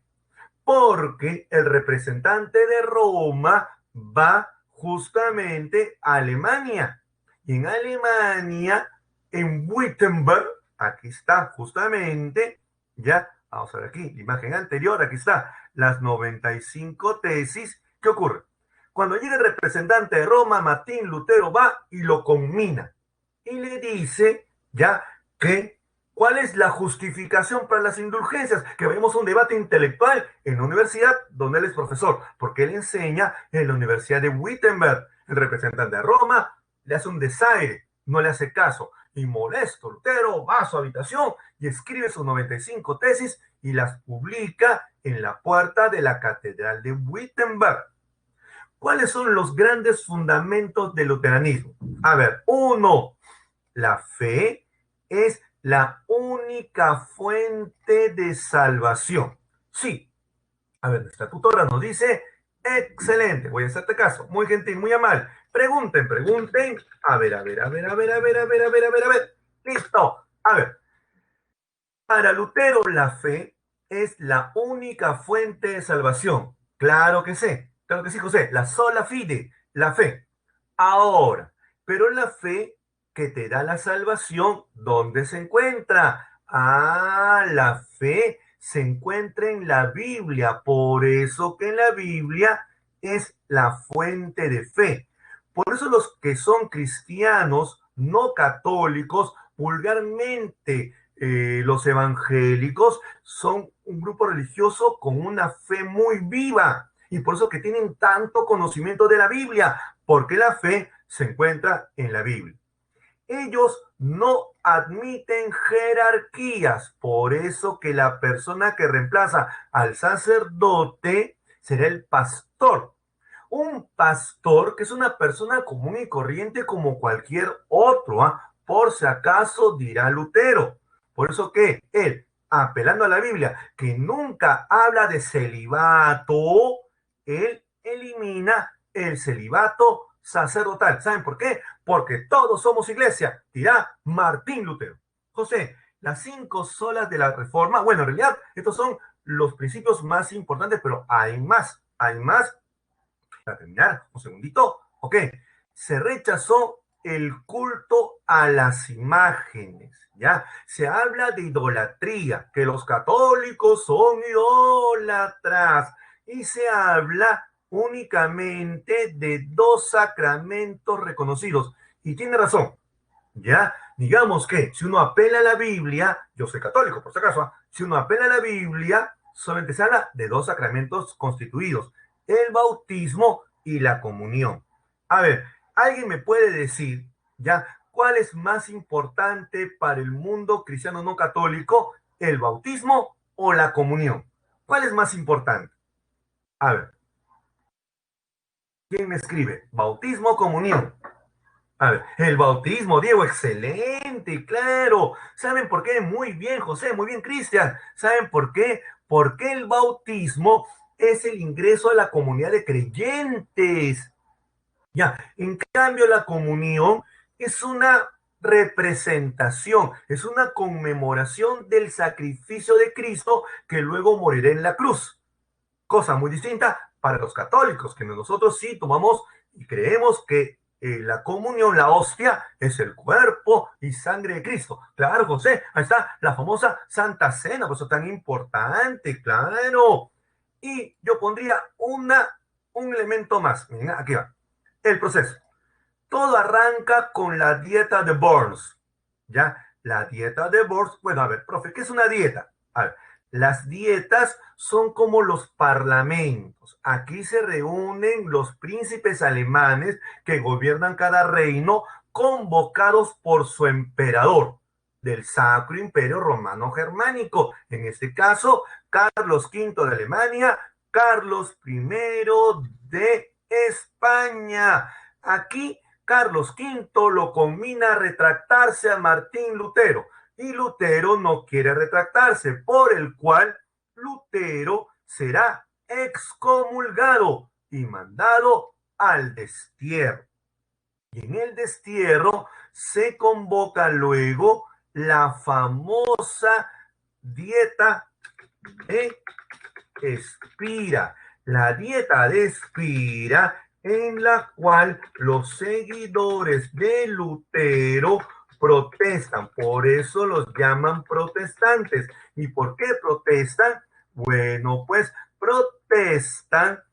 Porque el representante de Roma va justamente a Alemania. Y en Alemania, en Wittenberg, aquí está justamente, ya, vamos a ver aquí, la imagen anterior, aquí está, las 95 tesis. ¿Qué ocurre? Cuando llega el representante de Roma, Martín Lutero va y lo conmina. Y le dice, ya, que ¿cuál es la justificación para las indulgencias? Que vemos un debate intelectual en la universidad donde él es profesor, porque él enseña en la Universidad de Wittenberg. El representante de Roma le hace un desaire. no le hace caso. Y molesto, Lutero va a su habitación y escribe sus 95 tesis y las publica en la puerta de la Catedral de Wittenberg. ¿Cuáles son los grandes fundamentos del luteranismo? A ver, uno, la fe es la única fuente de salvación. Sí, a ver, nuestra tutora nos dice, excelente, voy a hacerte caso, muy gentil, muy amable. Pregunten, pregunten. A ver, a ver, a ver, a ver, a ver, a ver, a ver, a ver, a ver. Listo. A ver, para Lutero la fe es la única fuente de salvación. Claro que sí, claro que sí, José. La sola fide, la fe. Ahora, pero la fe que te da la salvación, ¿dónde se encuentra? Ah, la fe se encuentra en la Biblia. Por eso que en la Biblia es la fuente de fe. Por eso los que son cristianos no católicos, vulgarmente los evangélicos, son un grupo religioso con una fe muy viva y por eso que tienen tanto conocimiento de la Biblia, porque la fe se encuentra en la Biblia. Ellos no admiten jerarquías, por eso que la persona que reemplaza al sacerdote será el pastor. Un pastor que es una persona común y corriente como cualquier otro, ¿ah? Por si acaso dirá Lutero. Por eso que él, apelando a la Biblia, que nunca habla de celibato, él elimina el celibato sacerdotal. ¿Saben por qué? Porque todos somos iglesia, dirá Martín Lutero. José, las 5 solas de la Reforma, bueno, en realidad estos son los principios más importantes, pero hay más. Para terminar, un segundito, ok, se rechazó el culto a las imágenes, ¿ya? Se habla de idolatría, que los católicos son idólatras, y se habla únicamente de 2 sacramentos reconocidos. Y tiene razón, ¿ya? Digamos que si uno apela a la Biblia, yo soy católico, por si acaso, ¿ah? Si uno apela a la Biblia, solamente se habla de 2 sacramentos constituidos, el bautismo y la comunión. A ver, ¿alguien me puede decir, ya, cuál es más importante para el mundo cristiano no católico, el bautismo o la comunión? ¿Cuál es más importante? A ver, ¿quién me escribe? ¿Bautismo o comunión? A ver, el bautismo, Diego, excelente, claro. ¿Saben por qué? Muy bien, José, muy bien, Cristian. ¿Saben por qué? Porque el bautismo es el ingreso a la comunidad de creyentes. Ya, en cambio, la comunión es una representación, es una conmemoración del sacrificio de Cristo que luego morirá en la cruz. Cosa muy distinta para los católicos, que nosotros sí tomamos y creemos que la comunión, la hostia, es el cuerpo y sangre de Cristo. Claro, José, ahí está la famosa Santa Cena, por eso tan importante, claro. Y yo pondría un elemento más. Miren, aquí va. El proceso. Todo arranca con la dieta de Burns. ¿Ya? La dieta de Burns. Bueno, a ver, profe, ¿qué es una dieta? A ver, las dietas son como los parlamentos. Aquí se reúnen los príncipes alemanes que gobiernan cada reino, convocados por su emperador del Sacro Imperio Romano Germánico. En este caso, Carlos V de Alemania, Carlos I de España. Aquí Carlos V lo combina a retractarse a Martín Lutero y Lutero no quiere retractarse, por el cual Lutero será excomulgado y mandado al destierro. Y en el destierro se convoca luego la famosa dieta de Espira, la dieta de Espira, en la cual los seguidores de Lutero protestan, por eso los llaman protestantes. ¿Y por qué protestan? Bueno, pues protestan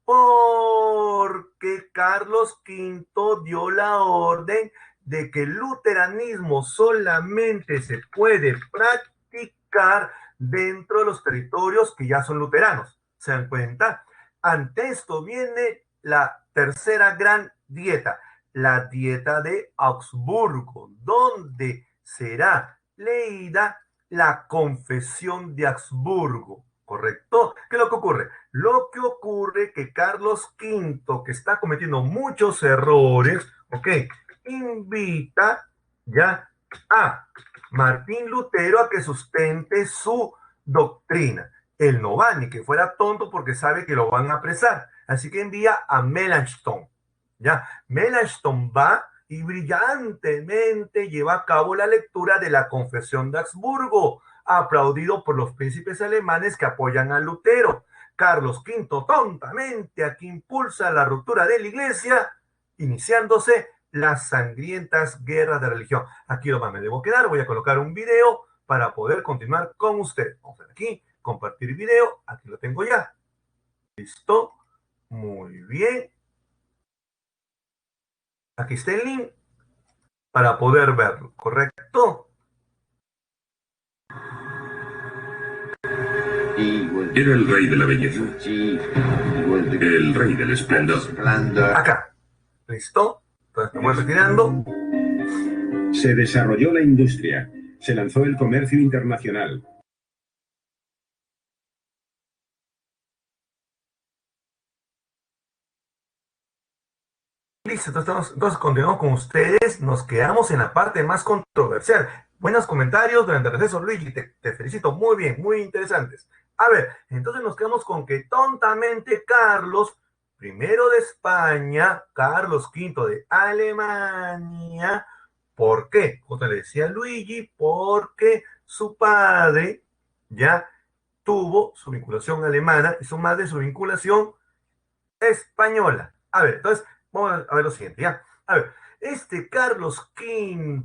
porque Carlos V dio la orden de que el luteranismo solamente se puede practicar dentro de los territorios que ya son luteranos. ¿Se dan cuenta? Ante esto viene la tercera gran dieta, la dieta de Augsburgo, donde será leída la confesión de Augsburgo, ¿correcto? ¿Qué es lo que ocurre? Lo que ocurre que Carlos V, que está cometiendo muchos errores, ¿ok? Invita ya a Martín Lutero a que sustente su doctrina. Él no va ni que fuera tonto porque sabe que lo van a apresar. Así que envía a Melanchthon. ¿Ya? Melanchthon va y brillantemente lleva a cabo la lectura de la Confesión de Habsburgo, aplaudido por los príncipes alemanes que apoyan a Lutero. Carlos V tontamente aquí impulsa la ruptura de la iglesia, iniciándose las sangrientas guerras de religión. Aquí lo más me debo quedar, voy a colocar un video para poder continuar con usted. Vamos a ver aquí, compartir video, aquí lo tengo ya. ¿Listo? Muy bien. Aquí está el link para poder verlo, ¿correcto? Era el rey de la belleza, el rey del esplendor. Acá, ¿listo? Entonces me voy retirando. Se desarrolló la industria, se lanzó el comercio internacional. Listo, entonces continuamos con ustedes. Nos quedamos en la parte más controversial. Buenos comentarios durante el receso, Luigi. Te felicito. Muy bien, muy interesantes. A ver, entonces nos quedamos con que tontamente Carlos I de España, Carlos V de Alemania. ¿Por qué? Como le decía Luigi, porque su padre ya tuvo su vinculación alemana y su madre su vinculación española. A ver, entonces, vamos a ver lo siguiente, ¿ya? A ver, este Carlos V,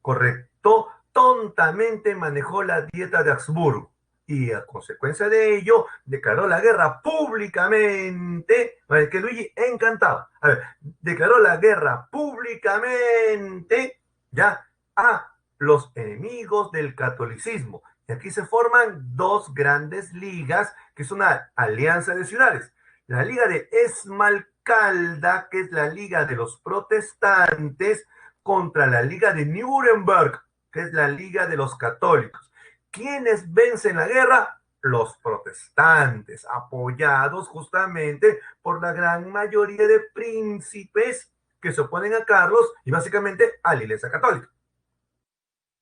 correcto, tontamente manejó la dieta de Habsburgo y a consecuencia de ello declaró la guerra públicamente, a ver, que Luigi encantado, a ver, declaró la guerra públicamente, ya, a los enemigos del catolicismo. Y aquí se forman dos grandes ligas, que es una alianza de ciudades. La Liga de Esmalcalda, que es la Liga de los Protestantes, contra la Liga de Nuremberg, que es la Liga de los Católicos. ¿Quiénes vencen la guerra? Los protestantes, apoyados justamente por la gran mayoría de príncipes que se oponen a Carlos y básicamente a la Iglesia Católica.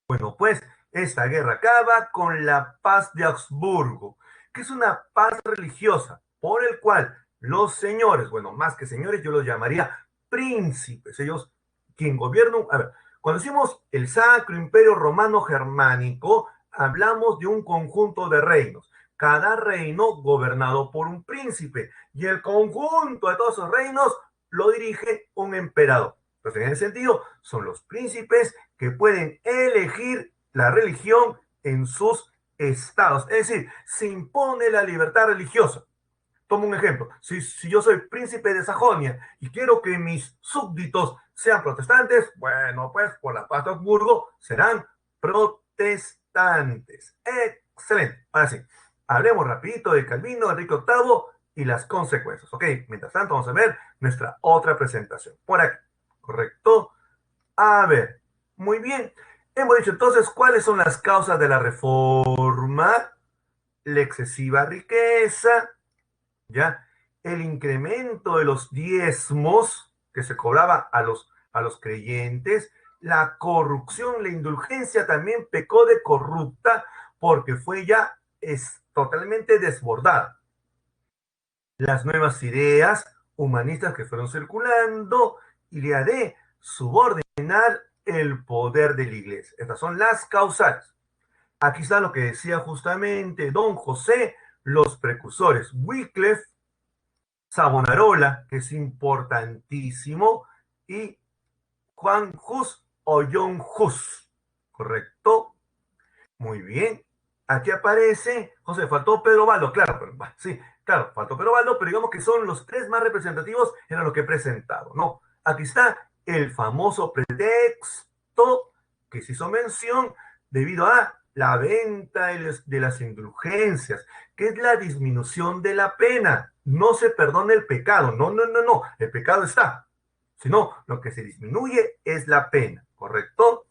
Bueno, pues esta guerra acaba con la paz de Augsburgo, que es una paz religiosa por el cual los señores, bueno, más que señores, yo los llamaría príncipes, ellos quien gobiernan, a ver, cuando decimos el Sacro Imperio Romano Germánico, hablamos de un conjunto de reinos, cada reino gobernado por un príncipe, y el conjunto de todos esos reinos lo dirige un emperador. Entonces, en ese sentido, son los príncipes que pueden elegir la religión en sus estados. Es decir, se impone la libertad religiosa. Tomo un ejemplo. Si yo soy príncipe de Sajonia y quiero que mis súbditos sean protestantes, bueno, pues por la paz de Habsburgo serán protestantes. Excelente. Ahora sí, hablemos rapidito de Calvino, Enrique VIII y las consecuencias. Ok, mientras tanto vamos a ver nuestra otra presentación. Por aquí, ¿correcto? A ver, muy bien. Hemos dicho entonces cuáles son las causas de la reforma, la excesiva riqueza, ¿ya? El incremento de los diezmos que se cobraba a los creyentes, la corrupción, la indulgencia también pecó de corrupta porque fue ya totalmente desbordada. Las nuevas ideas humanistas que fueron circulando y la de subordinar el poder de la iglesia. Estas son las causales. Aquí está lo que decía justamente don José, los precursores Wycliffe, Savonarola, que es importantísimo, y Juan Hus o John Hus, ¿correcto? Muy bien. Aquí aparece, José, faltó Pedro Baldo, claro, pero, sí, claro, faltó Pedro Baldo, pero digamos que son los tres más representativos, era lo que he presentado, ¿no? Aquí está el famoso pretexto que se hizo mención debido a la venta de las indulgencias, que es la disminución de la pena. No se perdona el pecado, no, no, no, no, el pecado está. sino lo que se disminuye es la pena, ¿correcto?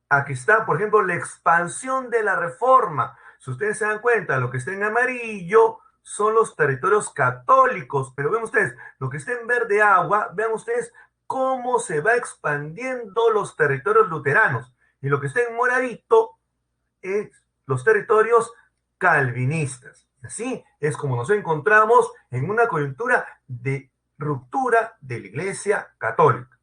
Aquí está, por ejemplo, la expansión de la reforma. Si ustedes se dan cuenta, lo que está en amarillo son los territorios católicos, pero ven ustedes, lo que está en verde agua, vean ustedes cómo se va expandiendo los territorios luteranos. Y lo que está en moradito es los territorios calvinistas. Así es como nos encontramos en una coyuntura de ruptura de la Iglesia Católica.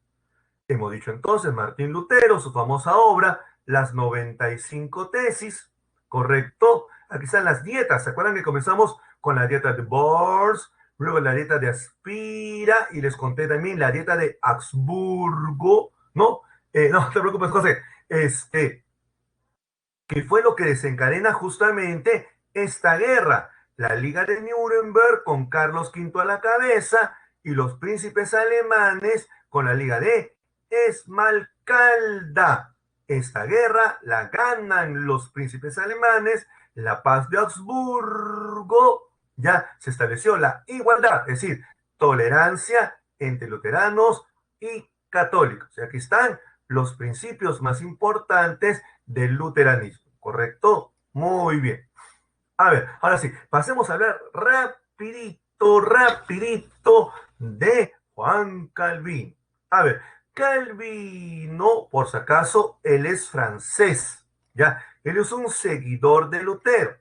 Hemos dicho entonces Martín Lutero, su famosa obra, las 95 tesis, ¿correcto? Aquí están las dietas. ¿Se acuerdan que comenzamos con la dieta de Worms, luego la dieta de Aspira y les conté también la dieta de Augsburgo, ¿no? No te preocupes, José. Que fue lo que desencadena justamente esta guerra. La Liga de Nuremberg con Carlos V a la cabeza y los príncipes alemanes con la Liga de Esmalcalda. Esta guerra la ganan los príncipes alemanes, la paz de Augsburgo, ya se estableció la igualdad, es decir, tolerancia entre luteranos y católicos. Y aquí están los principios más importantes del luteranismo, ¿correcto? Muy bien. A ver, ahora sí, pasemos a hablar rapidito de Juan Calvino. A ver, Calvino, por si acaso, él es francés, ¿ya? Él es un seguidor de Lutero.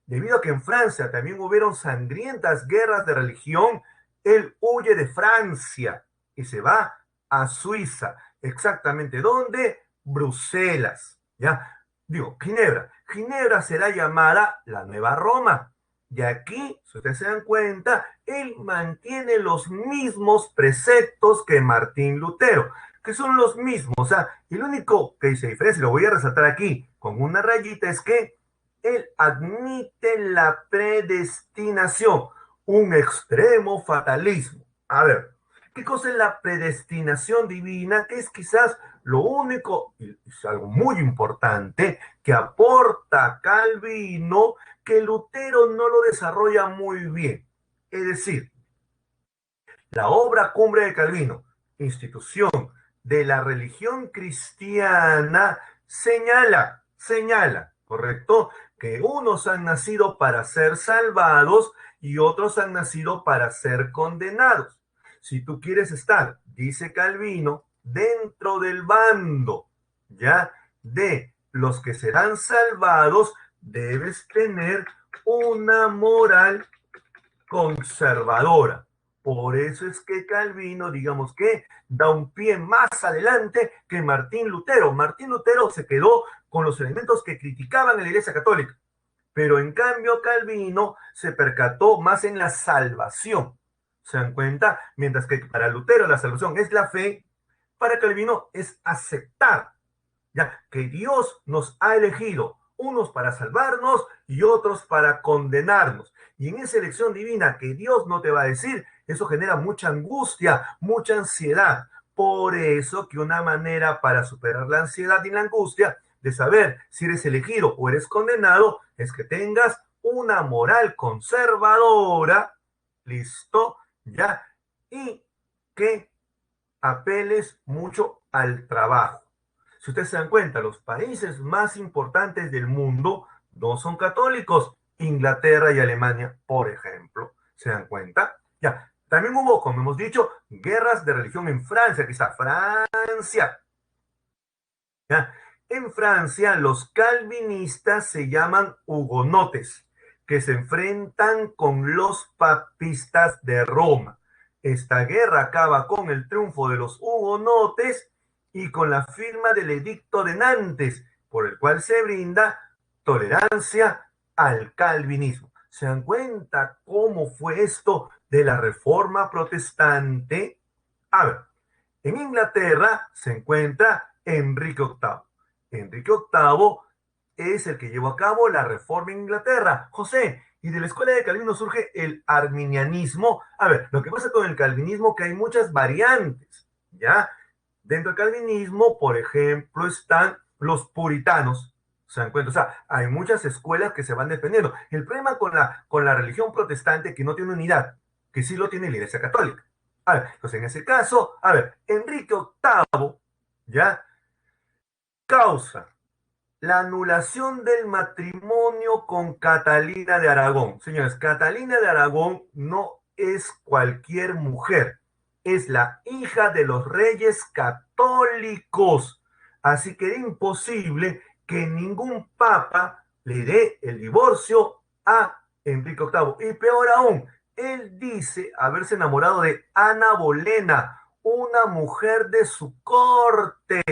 Debido a que en Francia también hubieron sangrientas guerras de religión, él huye de Francia y se va a Suiza. Exactamente, ¿dónde? Bruselas, ¿ya? Digo, Ginebra. Ginebra será llamada la Nueva Roma. Y aquí, si ustedes se dan cuenta, él mantiene los mismos preceptos que Martín Lutero, que son los mismos. O sea, y lo único que se diferencia, y lo voy a resaltar aquí con una rayita, es que él admite la predestinación, un extremo fatalismo. A ver, ¿qué cosa es la predestinación divina? Que es quizás lo único, y es algo muy importante, que aporta Calvino, que Lutero no lo desarrolla muy bien. Es decir, la obra cumbre de Calvino, institución de la religión cristiana, señala, ¿correcto? Que unos han nacido para ser salvados y otros han nacido para ser condenados. Si tú quieres estar, dice Calvino, dentro del bando, ¿ya? De los que serán salvados, debes tener una moral conservadora. Por eso es que Calvino, digamos que da un pie más adelante que Martín Lutero. Martín Lutero se quedó con los elementos que criticaban en la Iglesia Católica, pero en cambio Calvino se percató más en la salvación. ¿Se dan cuenta? Mientras que para Lutero la salvación es la fe, para Calvino es aceptar, ya que Dios nos ha elegido, unos para salvarnos y otros para condenarnos. Y en esa elección divina que Dios no te va a decir, eso genera mucha angustia, mucha ansiedad. Por eso que una manera para superar la ansiedad y la angustia de saber si eres elegido o eres condenado es que tengas una moral conservadora, listo, ya, y que apeles mucho al trabajo. Si ustedes se dan cuenta, los países más importantes del mundo no son católicos. Inglaterra y Alemania, por ejemplo. ¿Se dan cuenta? Ya. También hubo, como hemos dicho, guerras de religión en Francia. Aquí está Francia. ¿Ya? En Francia, los calvinistas se llaman hugonotes, que se enfrentan con los papistas de Roma. Esta guerra acaba con el triunfo de los hugonotes y con la firma del Edicto de Nantes, por el cual se brinda tolerancia al calvinismo. ¿Se dan cuenta cómo fue esto de la Reforma Protestante? A ver, en Inglaterra se encuentra Enrique VIII. Enrique VIII es el que llevó a cabo la Reforma en Inglaterra. José, y de la escuela de Calvino surge el arminianismo. A ver, lo que pasa con el calvinismo es que hay muchas variantes, ¿ya? Dentro del calvinismo, por ejemplo, están los puritanos. ¿Se dan cuenta? O sea, hay muchas escuelas que se van defendiendo. El problema con la religión protestante es que no tiene unidad, que sí lo tiene la Iglesia Católica. A ver, entonces en ese caso, a ver, Enrique VIII, ¿ya? Causa la anulación del matrimonio con Catalina de Aragón. Señores, Catalina de Aragón no es cualquier mujer, es la hija de los reyes católicos. Así que era imposible que ningún papa le dé el divorcio a Enrique VIII. Y peor aún, él dice haberse enamorado de Ana Bolena, una mujer de su corte.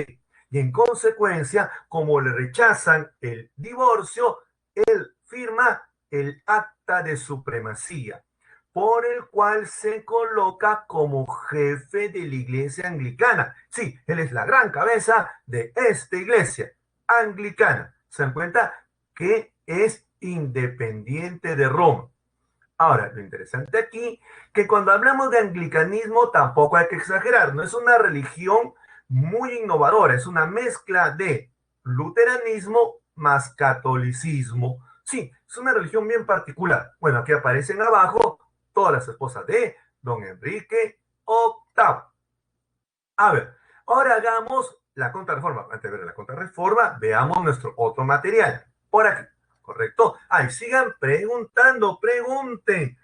Y en consecuencia, como le rechazan el divorcio, él firma el acta de supremacía, por el cual se coloca como jefe de la iglesia anglicana. Sí, él es la gran cabeza de esta iglesia anglicana. ¿Se dan cuenta? Que es independiente de Roma. Ahora, lo interesante aquí, que cuando hablamos de anglicanismo tampoco hay que exagerar, no es una religión muy innovadora, es una mezcla de luteranismo más catolicismo. Sí, es una religión bien particular. Bueno, aquí aparecen abajo todas las esposas de don Enrique VIII. A ver, ahora hagamos la contrarreforma. Antes de ver la contrarreforma, veamos nuestro otro material. Por aquí. ¿Correcto? Ahí sigan preguntando, pregunten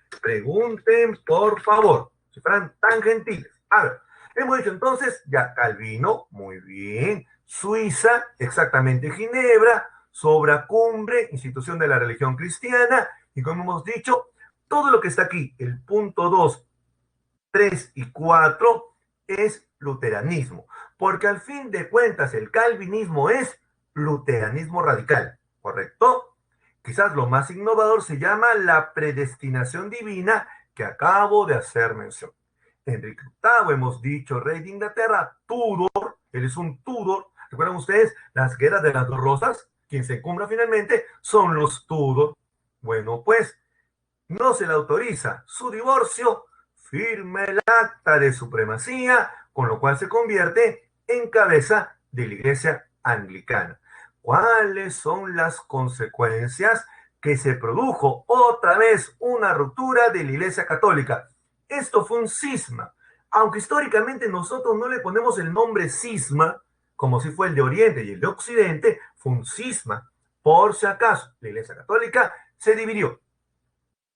por favor, si fueran tan gentiles. A ver, hemos dicho entonces, ya Calvino, muy bien, Suiza, exactamente Ginebra, Sobra Cumbre, institución de la religión cristiana, y como hemos dicho, todo lo que está aquí, el punto 2, 3 y 4, es luteranismo, porque al fin de cuentas el calvinismo es luteranismo radical, ¿correcto? Quizás lo más innovador se llama la predestinación divina que acabo de hacer mención. Enrique VIII, hemos dicho, rey de Inglaterra, Tudor, él es un Tudor. ¿Recuerdan ustedes las guerras de las dos rosas? Quien se encumbra finalmente son los Tudor. Bueno, pues no se le autoriza su divorcio, firma el acta de supremacía, con lo cual se convierte en cabeza de la iglesia anglicana. ¿Cuáles son las consecuencias? Que se produjo otra vez una ruptura de la iglesia católica. Esto fue un cisma, aunque históricamente nosotros no le ponemos el nombre cisma, como si fue el de Oriente y el de Occidente, fue un cisma. Por si acaso, la iglesia católica se dividió.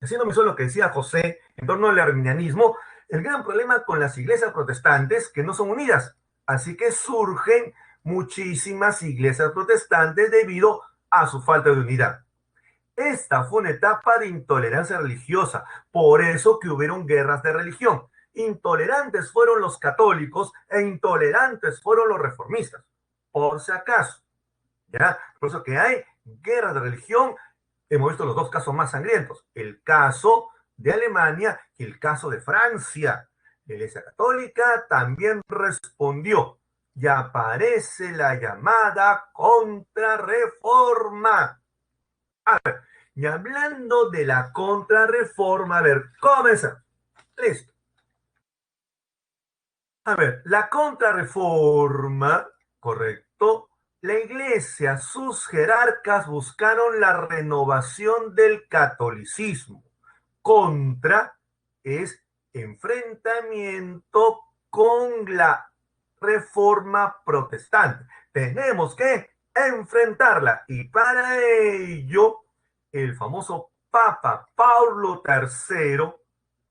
Haciendo mención a lo que decía José en torno al arminianismo, el gran problema con las iglesias protestantes que no son unidas. Así que surgen muchísimas iglesias protestantes debido a su falta de unidad. Esta fue una etapa de intolerancia religiosa, por eso que hubieron guerras de religión. Intolerantes fueron los católicos e intolerantes fueron los reformistas, por si acaso. ¿Ya? Por eso que hay guerras de religión. Hemos visto los dos casos más sangrientos, el caso de Alemania y el caso de Francia. La Iglesia Católica también respondió y aparece la llamada contrarreforma. A ver, y hablando de la contrarreforma, a ver, comenzamos. Listo. A ver, la contrarreforma, correcto. La iglesia, sus jerarcas buscaron la renovación del catolicismo. Contra es enfrentamiento con la reforma protestante. Tenemos que enfrentarla y para ello el famoso Papa Paulo III,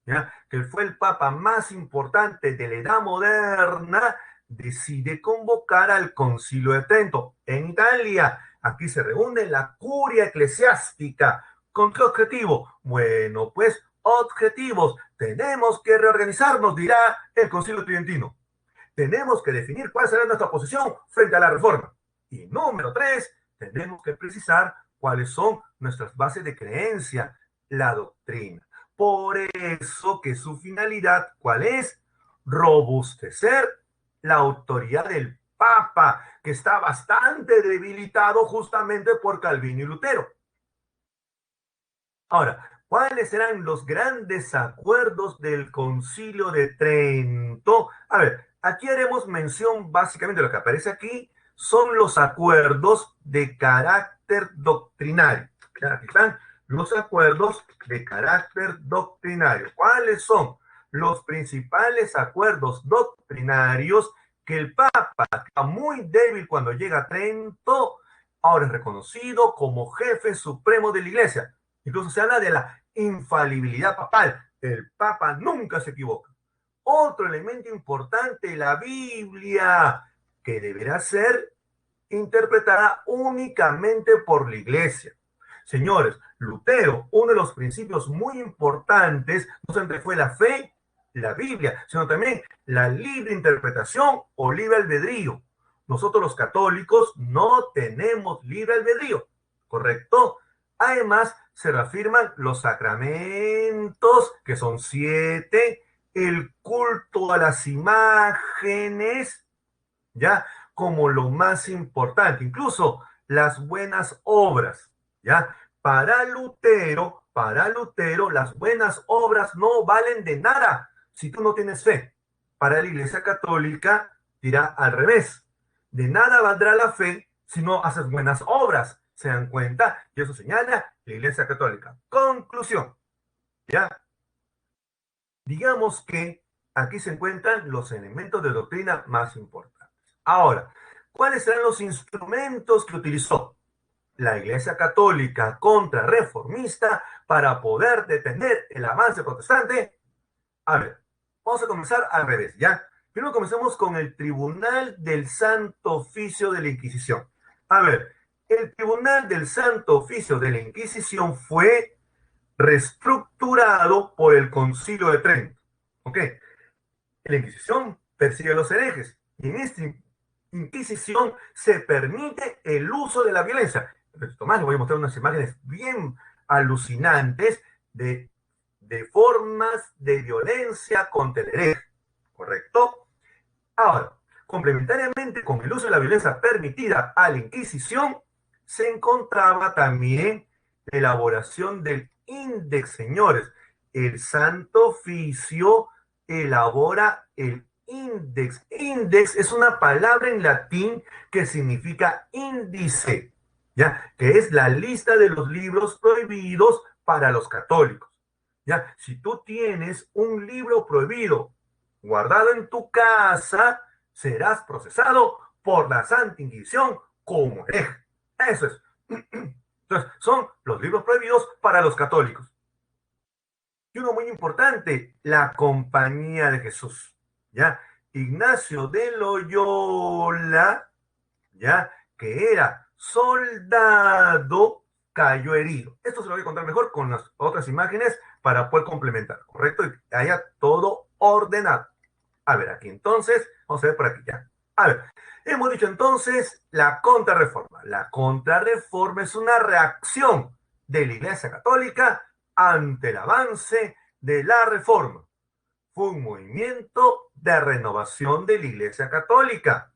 ¿ya?, que fue el papa más importante de la Edad Moderna, decide convocar al Concilio de Trento en Italia. Aquí se reúne la curia eclesiástica. ¿Con qué objetivo? Bueno, pues objetivos. Tenemos que reorganizarnos, dirá el Concilio Tridentino. Tenemos que definir cuál será nuestra posición frente a la reforma. Y número 3, tenemos que precisar cuáles son nuestras bases de creencia, la doctrina. Por eso que su finalidad, ¿cuál es? Robustecer la autoridad del Papa, que está bastante debilitado justamente por Calvino y Lutero. Ahora, ¿cuáles serán los grandes acuerdos del Concilio de Trento? A ver, aquí haremos mención básicamente de lo que aparece aquí, son los acuerdos de carácter doctrinario. Aquí están los acuerdos de carácter doctrinario. ¿Cuáles son? los principales acuerdos doctrinarios que el Papa, muy débil cuando llega a Trento, ahora es reconocido como jefe supremo de la Iglesia. Incluso se habla de la infalibilidad papal. El Papa nunca se equivoca. Otro elemento importante, la Biblia, que deberá ser interpretada únicamente por la Iglesia. Señores, Lutero, uno de los principios muy importantes, no solamente fue la fe, la Biblia, sino también la libre interpretación o libre albedrío. Nosotros los católicos no tenemos libre albedrío, ¿correcto? Además, se reafirman los sacramentos, que son 7, el culto a las imágenes, ¿ya? Como lo más importante, incluso las buenas obras, ¿ya? Para Lutero, las buenas obras no valen de nada si tú no tienes fe. Para la Iglesia Católica dirá al revés. De nada valdrá la fe si no haces buenas obras. ¿Se dan cuenta? Y eso señala la Iglesia Católica. Conclusión, ¿ya? Digamos que aquí se encuentran los elementos de doctrina más importantes. Ahora, ¿cuáles serán los instrumentos que utilizó la Iglesia Católica contrarreformista para poder detener el avance protestante? A ver, vamos a comenzar al revés, ¿ya? Primero comencemos con el Tribunal del Santo Oficio de la Inquisición. A ver, el Tribunal del Santo Oficio de la Inquisición fue reestructurado por el Concilio de Trento. ¿Ok? La Inquisición persigue a los herejes y en esta Inquisición se permite el uso de la violencia. Tomás, les voy a mostrar unas imágenes bien alucinantes de formas de violencia contra el hereje, ¿correcto? Ahora, complementariamente con el uso de la violencia permitida a la Inquisición, se encontraba también la elaboración del índex, señores. El Santo Oficio elabora el índex. Índex es una palabra en latín que significa índice, ¿ya? Que es la lista de los libros prohibidos para los católicos, ¿ya? Si tú tienes un libro prohibido guardado en tu casa, serás procesado por la Santa Inquisición como hereje. Eso es. Entonces, son los libros prohibidos para los católicos. Y uno muy importante, la Compañía de Jesús, ¿ya? Ignacio de Loyola, ¿ya? Que era soldado, cayó herido. Esto se lo voy a contar mejor con las otras imágenes para poder complementar, ¿correcto? Y que haya todo ordenado. A ver, aquí entonces, vamos a ver por aquí ya. A ver, hemos dicho entonces la contrarreforma. La contrarreforma es una reacción de la Iglesia Católica ante el avance de la reforma. Fue un movimiento de renovación de la Iglesia Católica.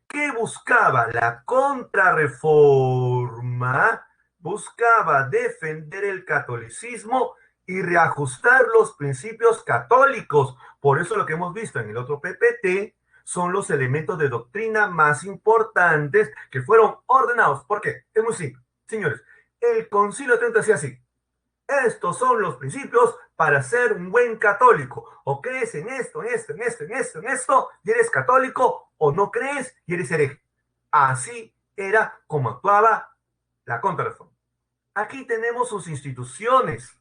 ¿Qué buscaba la contrarreforma? Buscaba defender el catolicismo y reajustar los principios católicos. Por eso lo que hemos visto en el otro PPT son los elementos de doctrina más importantes que fueron ordenados. ¿Por qué? Es muy simple. Señores, el Concilio de Trento decía así: estos son los principios para ser un buen católico. O crees en esto, en esto, en esto, en esto, en esto, y eres católico, o no crees y eres hereje. Así era como actuaba la contrarreforma. Aquí tenemos sus instituciones,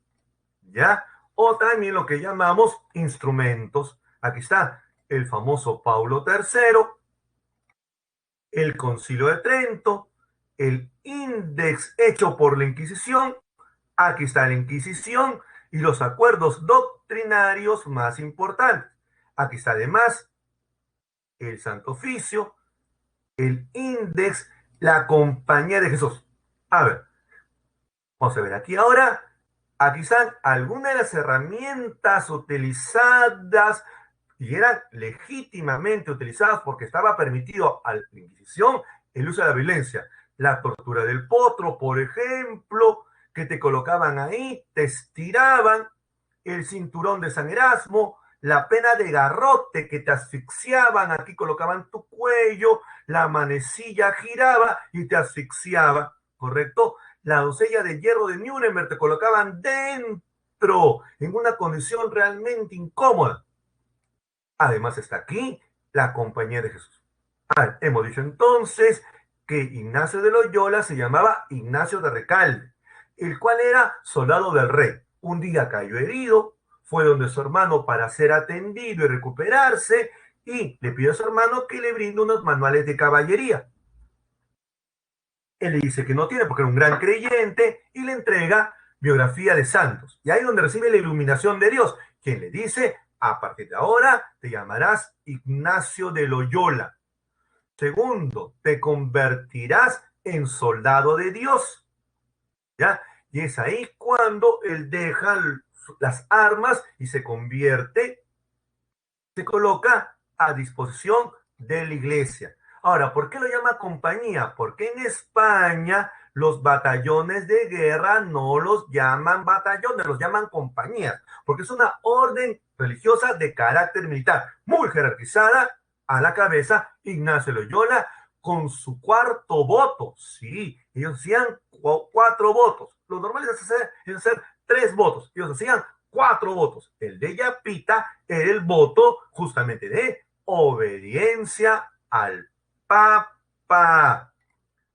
¿ya? O también lo que llamamos instrumentos. Aquí está el famoso Paulo III, el Concilio de Trento, el índex hecho por la Inquisición. Aquí está la Inquisición y los acuerdos doctrinarios más importantes. Aquí está además el Santo Oficio, el índex, la Compañía de Jesús. A ver, vamos a ver aquí ahora. Aquí están algunas de las herramientas utilizadas y eran legítimamente utilizadas porque estaba permitido a la Inquisición el uso de la violencia. La tortura del potro, por ejemplo, que te colocaban ahí, te estiraban, el cinturón de San Erasmo, la pena de garrote que te asfixiaban, aquí colocaban tu cuello, la manecilla giraba y te asfixiaba, ¿correcto? La doncella de hierro de Nuremberg te colocaban dentro otro, en una condición realmente incómoda. Además está aquí la compañía de Jesús. Hemos dicho entonces que Ignacio de Loyola se llamaba Ignacio de Recalde, el cual era soldado del rey. Un día cayó herido, fue donde su hermano para ser atendido y recuperarse, y le pidió a su hermano que le brinde unos manuales de caballería. Él le dice que no tiene porque era un gran creyente y le entrega biografía de santos. Y ahí es donde recibe la iluminación de Dios, quien le dice, a partir de ahora te llamarás Ignacio de Loyola. Segundo, te convertirás en soldado de Dios. ¿Ya? Y es ahí cuando él deja las armas y se convierte, se coloca a disposición de la iglesia. Ahora, ¿por qué lo llama compañía? Porque en España los batallones de guerra no los llaman batallones, los llaman compañías, porque es una orden religiosa de carácter militar, muy jerarquizada, a la cabeza Ignacio Loyola, con su cuarto voto. Sí, ellos hacían 4 votos. Lo normal es hacer 3 votos. Ellos hacían 4 votos. El de Yapita era el voto justamente de obediencia al Papa.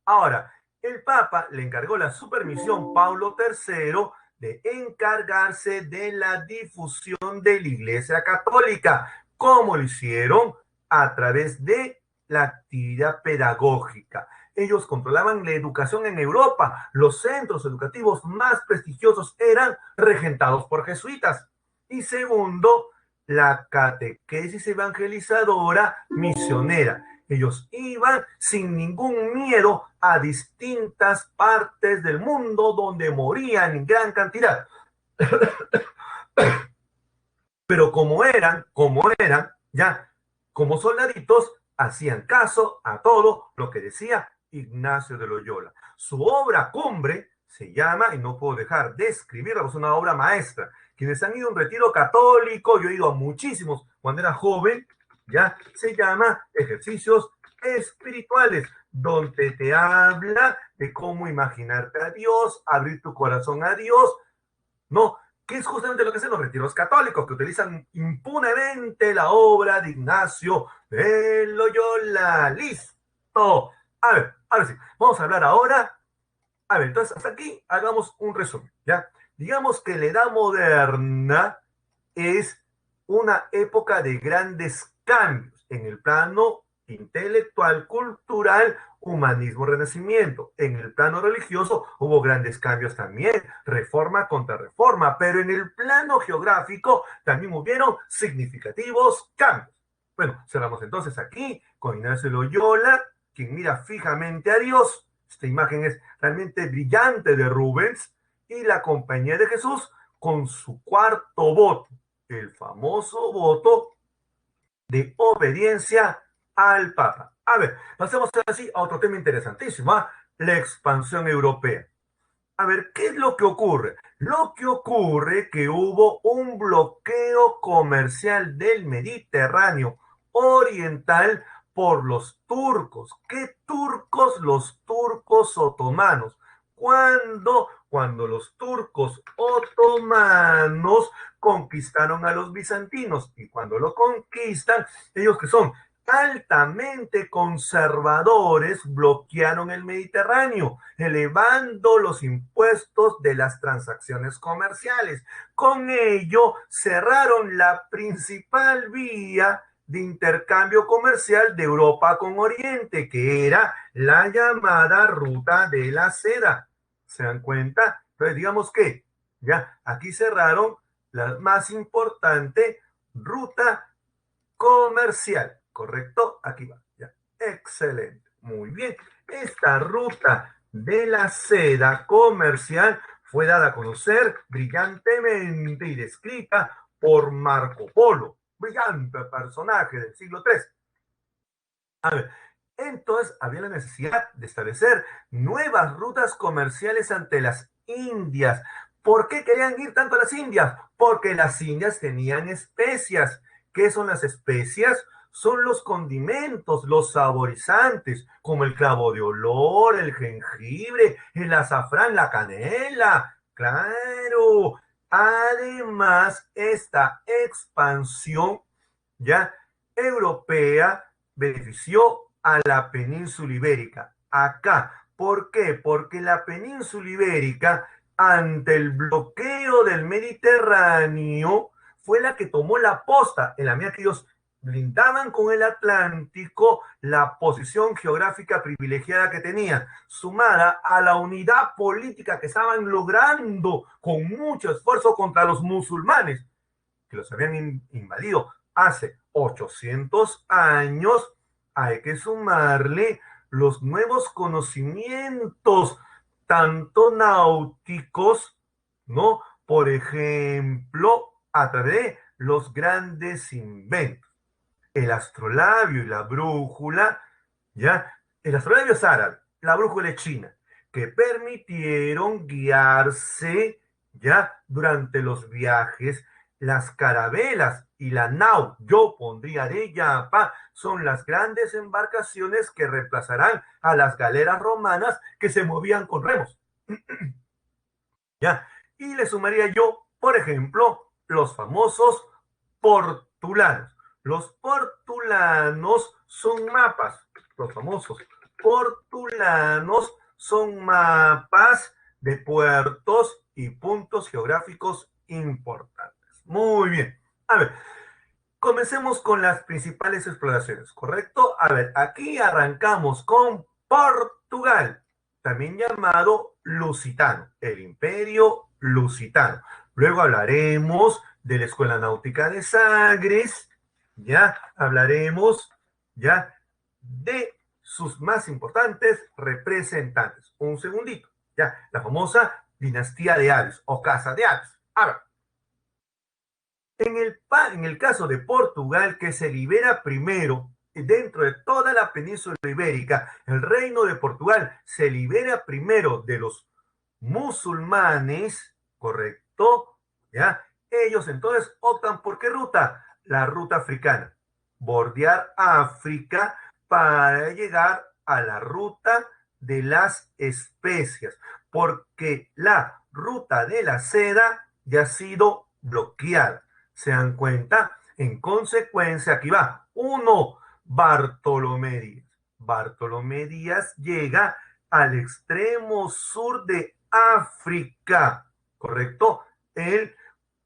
Ahora, el Papa le encargó la supermisión Pablo III de encargarse de la difusión de la Iglesia Católica. ¿Cómo lo hicieron? A través de la actividad pedagógica. Ellos controlaban la educación en Europa. Los centros educativos más prestigiosos eran regentados por jesuitas. Y segundo, la catequesis evangelizadora misionera. Ellos iban sin ningún miedo a distintas partes del mundo donde morían en gran cantidad. Pero como eran, ya, como soldaditos, hacían caso a todo lo que decía Ignacio de Loyola. Su obra cumbre se llama, y no puedo dejar de escribirla, es una obra maestra. Quienes han ido a un retiro católico, yo he ido a muchísimos cuando era joven, ya, se llama Ejercicios Espirituales, donde te habla de cómo imaginarte a Dios, abrir tu corazón a Dios, ¿no? Que es justamente lo que hacen los retiros católicos, que utilizan impunemente la obra de Ignacio de Loyola. ¡Listo! A ver, ahora sí, vamos a hablar ahora. A ver, entonces hasta aquí hagamos un resumen, ¿ya? Digamos que la Edad Moderna es una época de grandes cambios en el plano intelectual, cultural, humanismo, renacimiento. En el plano religioso hubo grandes cambios también, reforma contra reforma, pero en el plano geográfico también hubieron significativos cambios. Bueno, cerramos entonces aquí con Ignacio Loyola, quien mira fijamente a Dios. Esta imagen es realmente brillante de Rubens, y la compañía de Jesús con su cuarto voto, el famoso voto de obediencia al Papa. A ver, pasemos así a otro tema interesantísimo, ¿eh? La expansión europea. A ver, ¿qué es lo que ocurre? Lo que ocurre es que hubo un bloqueo comercial del Mediterráneo oriental por los turcos. ¿Qué turcos? Los turcos otomanos. Cuando los turcos otomanos conquistaron a los bizantinos, y cuando lo conquistan, ellos que son altamente conservadores, bloquearon el Mediterráneo, elevando los impuestos de las transacciones comerciales. Con ello, cerraron la principal vía de intercambio comercial de Europa con Oriente, que era la llamada Ruta de la Seda. ¿Se dan cuenta? Entonces, digamos que ya aquí cerraron la más importante ruta comercial, ¿correcto? Aquí va, ya. Excelente, muy bien. Esta ruta de la seda comercial fue dada a conocer brillantemente y descrita por Marco Polo, brillante personaje del siglo III. A ver, entonces había la necesidad de establecer nuevas rutas comerciales ante las Indias. ¿Por qué querían ir tanto a las Indias? Porque las Indias tenían especias. ¿Qué son las especias? Son los condimentos, los saborizantes, como el clavo de olor, el jengibre, el azafrán, la canela. Claro, Además, esta expansión ya europea benefició a la península ibérica. Acá, ¿por qué? Porque la península ibérica, ante el bloqueo del Mediterráneo, fue la que tomó la posta, en la medida que ellos blindaban con el Atlántico la posición geográfica privilegiada que tenían, sumada a la unidad política que estaban logrando con mucho esfuerzo contra los musulmanes, que los habían invadido hace 800 años. Hay que sumarle los nuevos conocimientos, tanto náuticos, ¿no? Por ejemplo, a través de los grandes inventos. El astrolabio y la brújula, ¿ya? El astrolabio es árabe, la brújula es china, que permitieron guiarse, ¿ya? Durante los viajes. Las carabelas y la nau, yo pondría de yapa, son las grandes embarcaciones que reemplazarán a las galeras romanas que se movían con remos. ¿Ya? Y le sumaría yo, por ejemplo, los famosos portulanos. Los portulanos son mapas, los famosos portulanos son mapas de puertos y puntos geográficos importantes. Muy bien. A ver, comencemos con las principales exploraciones, ¿correcto? A ver, aquí arrancamos con Portugal, también llamado Lusitano, el Imperio Lusitano. Luego hablaremos de la Escuela Náutica de Sagres, ya hablaremos ya de sus más importantes representantes. Un segundito, ya, la famosa dinastía de Aves o Casa de Aves. A ver, en el caso de Portugal, que se libera primero dentro de toda la península ibérica, el reino de Portugal se libera primero de los musulmanes, ¿correcto? ¿Ya? Ellos entonces optan por qué ruta? La ruta africana. Bordear África para llegar a la ruta de las especias, porque la ruta de la seda ya ha sido bloqueada. ¿Se dan cuenta? En consecuencia, aquí va. Uno, Bartolomé Díaz. Bartolomé Díaz llega al extremo sur de África, ¿correcto? Él,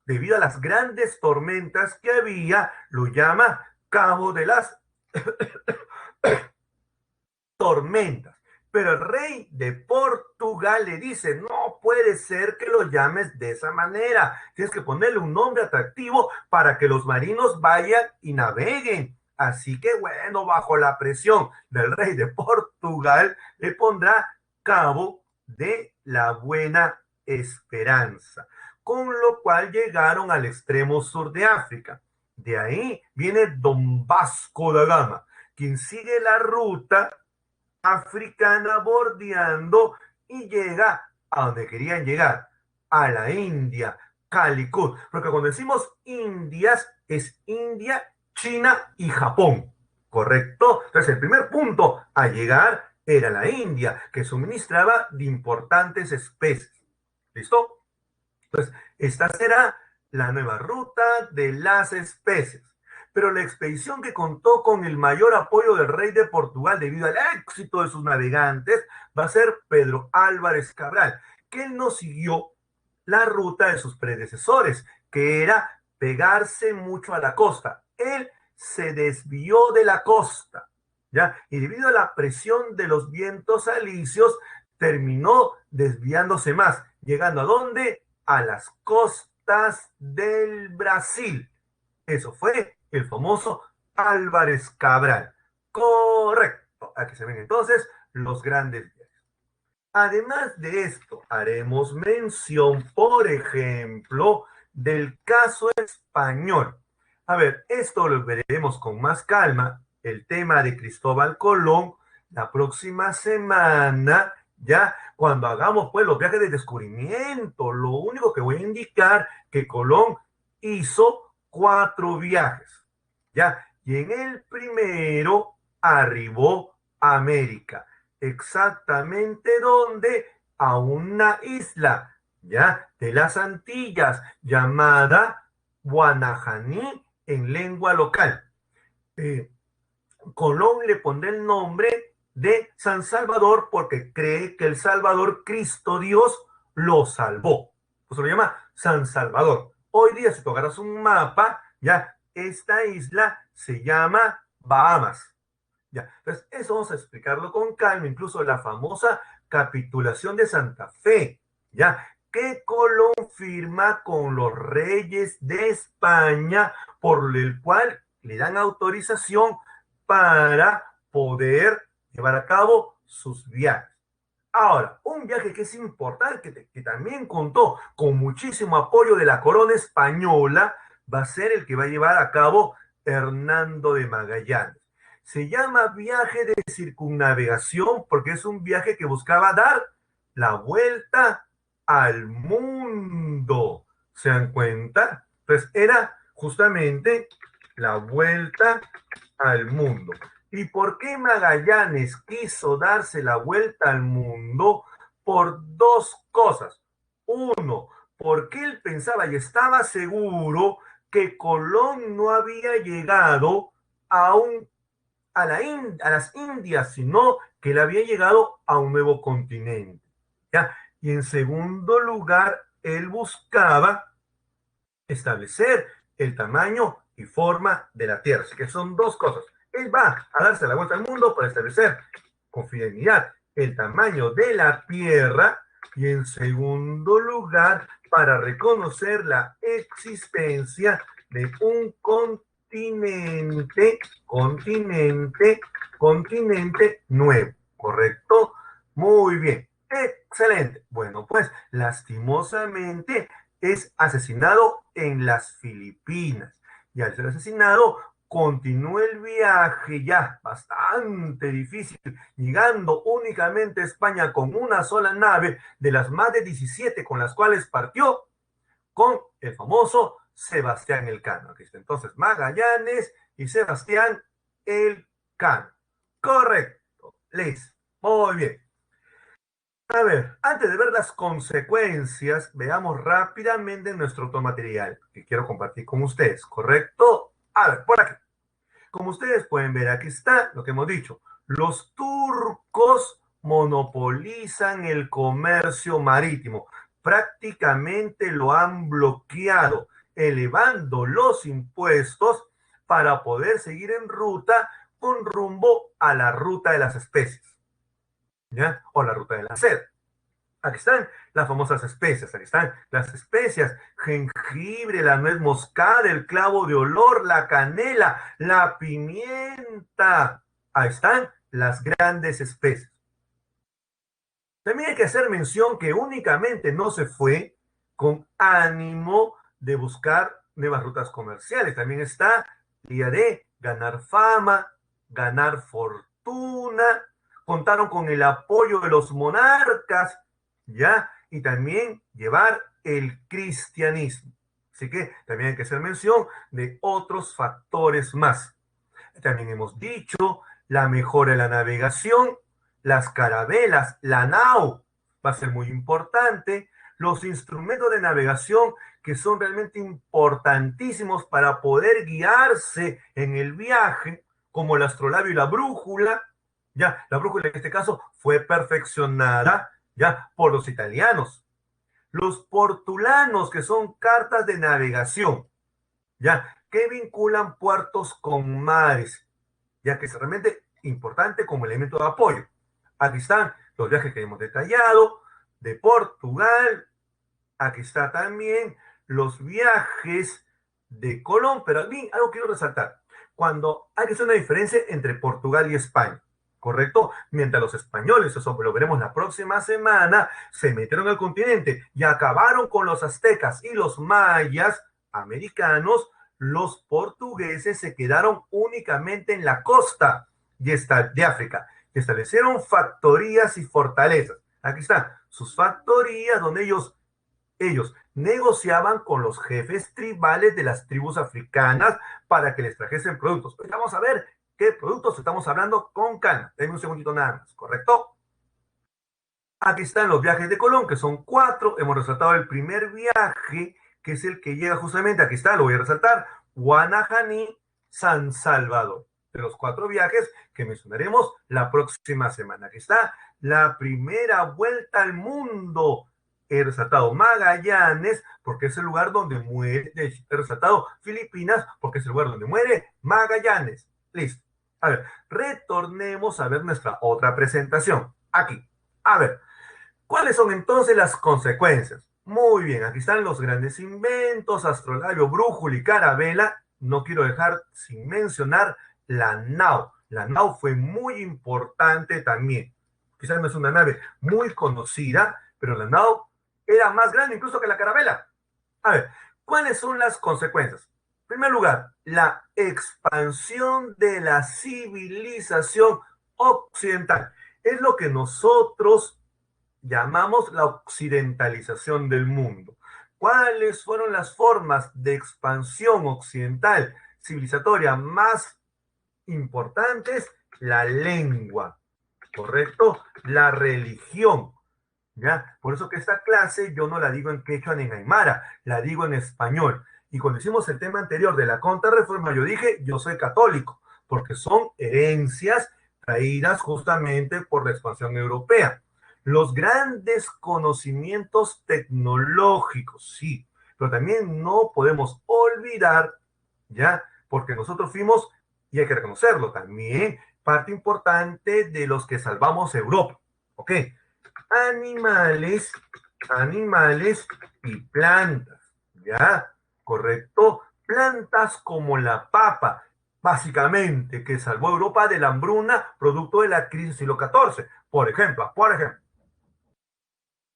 debido a las grandes tormentas que había, lo llama Cabo de las Tormentas. Pero el rey de Portugal le dice, no puede ser que lo llames de esa manera. Tienes que ponerle un nombre atractivo para que los marinos vayan y naveguen. Así que bueno, bajo la presión del rey de Portugal, le pondrá Cabo de la Buena Esperanza. Con lo cual llegaron al extremo sur de África. De ahí viene Don Vasco da Gama, quien sigue la ruta africana bordeando y llega a donde querían llegar, a la India, Calicut. Porque cuando decimos Indias, es India, China y Japón, ¿correcto? Entonces el primer punto a llegar era la India, que suministraba de importantes especies. ¿Listo? Entonces, esta será la nueva ruta de las especies. Pero la expedición que contó con el mayor apoyo del rey de Portugal debido al éxito de sus navegantes va a ser Pedro Álvarez Cabral, que él no siguió la ruta de sus predecesores, que era pegarse mucho a la costa. Él se desvió de la costa, ¿ya? Y debido a la presión de los vientos alisios, terminó desviándose más, llegando a ¿dónde? A las costas del Brasil. Eso fue el famoso Álvarez Cabral. Correcto. Aquí se ven entonces los grandes viajes. Además de esto, haremos mención, por ejemplo, del caso español. A ver, esto lo veremos con más calma, el tema de Cristóbal Colón, la próxima semana, ya cuando hagamos pues los viajes de descubrimiento. Lo único que voy a indicar que Colón hizo 4 viajes, ya, y en el primero arribó a América. Exactamente donde, a una isla ya, de las Antillas, llamada Guanajaní en lengua local. Colón le pone el nombre de San Salvador porque cree que el Salvador, Cristo Dios, lo salvó. Pues lo llama San Salvador. Hoy día, si tú agarras un mapa, ya, esta isla se llama Bahamas. Ya, entonces eso vamos a explicarlo con calma, incluso la famosa capitulación de Santa Fe, ya, que Colón firma con los reyes de España, por el cual le dan autorización para poder llevar a cabo sus viajes. Ahora, un viaje que es importante, que también contó con muchísimo apoyo de la corona española, va a ser el que va a llevar a cabo Hernando de Magallanes. Se llama viaje de circunnavegación porque es un viaje que buscaba dar la vuelta al mundo. ¿Se dan cuenta? Pues era justamente la vuelta al mundo. ¿Y por qué Magallanes quiso darse la vuelta al mundo? Por dos cosas. Uno, porque él pensaba y estaba seguro que Colón no había llegado aún a las Indias, sino que él había llegado a un nuevo continente. ¿Ya? Y en segundo lugar, él buscaba establecer el tamaño y forma de la Tierra. Así que son dos cosas. Él va a darse la vuelta al mundo para establecer con fidelidad el tamaño de la Tierra y en segundo lugar para reconocer la existencia de un continente nuevo, ¿correcto? Muy bien, excelente. Bueno, pues lastimosamente es asesinado en las Filipinas y al ser asesinado continúa el viaje ya bastante difícil, llegando únicamente a España con una sola nave de las más de 17 con las cuales partió con el famoso Sebastián Elcano. Aquí está entonces Magallanes y Sebastián Elcano. Correcto, listo, muy bien. A ver, antes de ver las consecuencias, veamos rápidamente nuestro automaterial que quiero compartir con ustedes, ¿correcto? A ver, por aquí. Como ustedes pueden ver, aquí está lo que hemos dicho. Los turcos monopolizan el comercio marítimo. Prácticamente lo han bloqueado, elevando los impuestos para poder seguir en ruta con rumbo a la ruta de las especies, ¿ya? O la ruta de la seda. Aquí están las famosas especias, aquí están las especias, jengibre, la nuez moscada, el clavo de olor, la canela, la pimienta. Ahí están las grandes especias. También hay que hacer mención que únicamente no se fue con ánimo de buscar nuevas rutas comerciales. También está la idea de ganar fama, ganar fortuna. Contaron con el apoyo de los monarcas, ¿ya? Y también llevar el cristianismo. Así que también hay que hacer mención de otros factores más. También hemos dicho la mejora de la navegación, las carabelas, la nao, va a ser muy importante, los instrumentos de navegación que son realmente importantísimos para poder guiarse en el viaje, como el astrolabio y la brújula. Ya, la brújula en este caso fue perfeccionada ya por los italianos. Los portulanos, que son cartas de navegación, ya, que vinculan puertos con mares, ya que es realmente importante como elemento de apoyo. Aquí están los viajes que hemos detallado de Portugal. Aquí está también los viajes de Colón, pero a mí algo quiero resaltar. Cuando hay que hacer una diferencia entre Portugal y España, ¿correcto? Mientras los españoles, eso lo veremos la próxima semana, se metieron al continente y acabaron con los aztecas y los mayas americanos, los portugueses se quedaron únicamente en la costa de África y establecieron factorías y fortalezas. Aquí están sus factorías donde ellos negociaban con los jefes tribales de las tribus africanas para que les trajesen productos. Pues vamos a ver qué productos estamos hablando con calma. Denme un segundito nada más, ¿correcto? Aquí están los viajes de Colón, que son 4. Hemos resaltado el primer viaje, que es el que llega justamente, aquí está, lo voy a resaltar, Guanajaní, San Salvador. De los 4 viajes que mencionaremos la próxima semana. Aquí está la primera vuelta al mundo. He resaltado Magallanes, porque es el lugar donde muere. He resaltado Filipinas, porque es el lugar donde muere Magallanes. Listo. A ver, retornemos a ver nuestra otra presentación. Aquí. A ver, ¿cuáles son entonces las consecuencias? Muy bien, aquí están los grandes inventos, astrolabio, brújula y carabela. No quiero dejar sin mencionar la nao. La nao fue muy importante también. Quizás no es una nave muy conocida, pero la nao era más grande incluso que la carabela. A ver, ¿cuáles son las consecuencias? En primer lugar, la expansión de la civilización occidental. Es lo que nosotros llamamos la occidentalización del mundo. ¿Cuáles fueron las formas de expansión occidental civilizatoria más importantes? La lengua, ¿correcto? La religión, ¿ya? Por eso que esta clase yo no la digo en quechua ni en aymara, la digo en español. Y cuando hicimos el tema anterior de la contrarreforma, yo dije, yo soy católico, porque son herencias traídas justamente por la expansión europea. Los grandes conocimientos tecnológicos, sí, pero también no podemos olvidar, ¿ya? Porque nosotros fuimos, y hay que reconocerlo también, parte importante de los que salvamos Europa, ¿ok? Animales, animales y plantas, ¿ya? ¿Correcto? Plantas como la papa, básicamente, que salvó a Europa de la hambruna producto de la crisis del siglo XIV. Por ejemplo,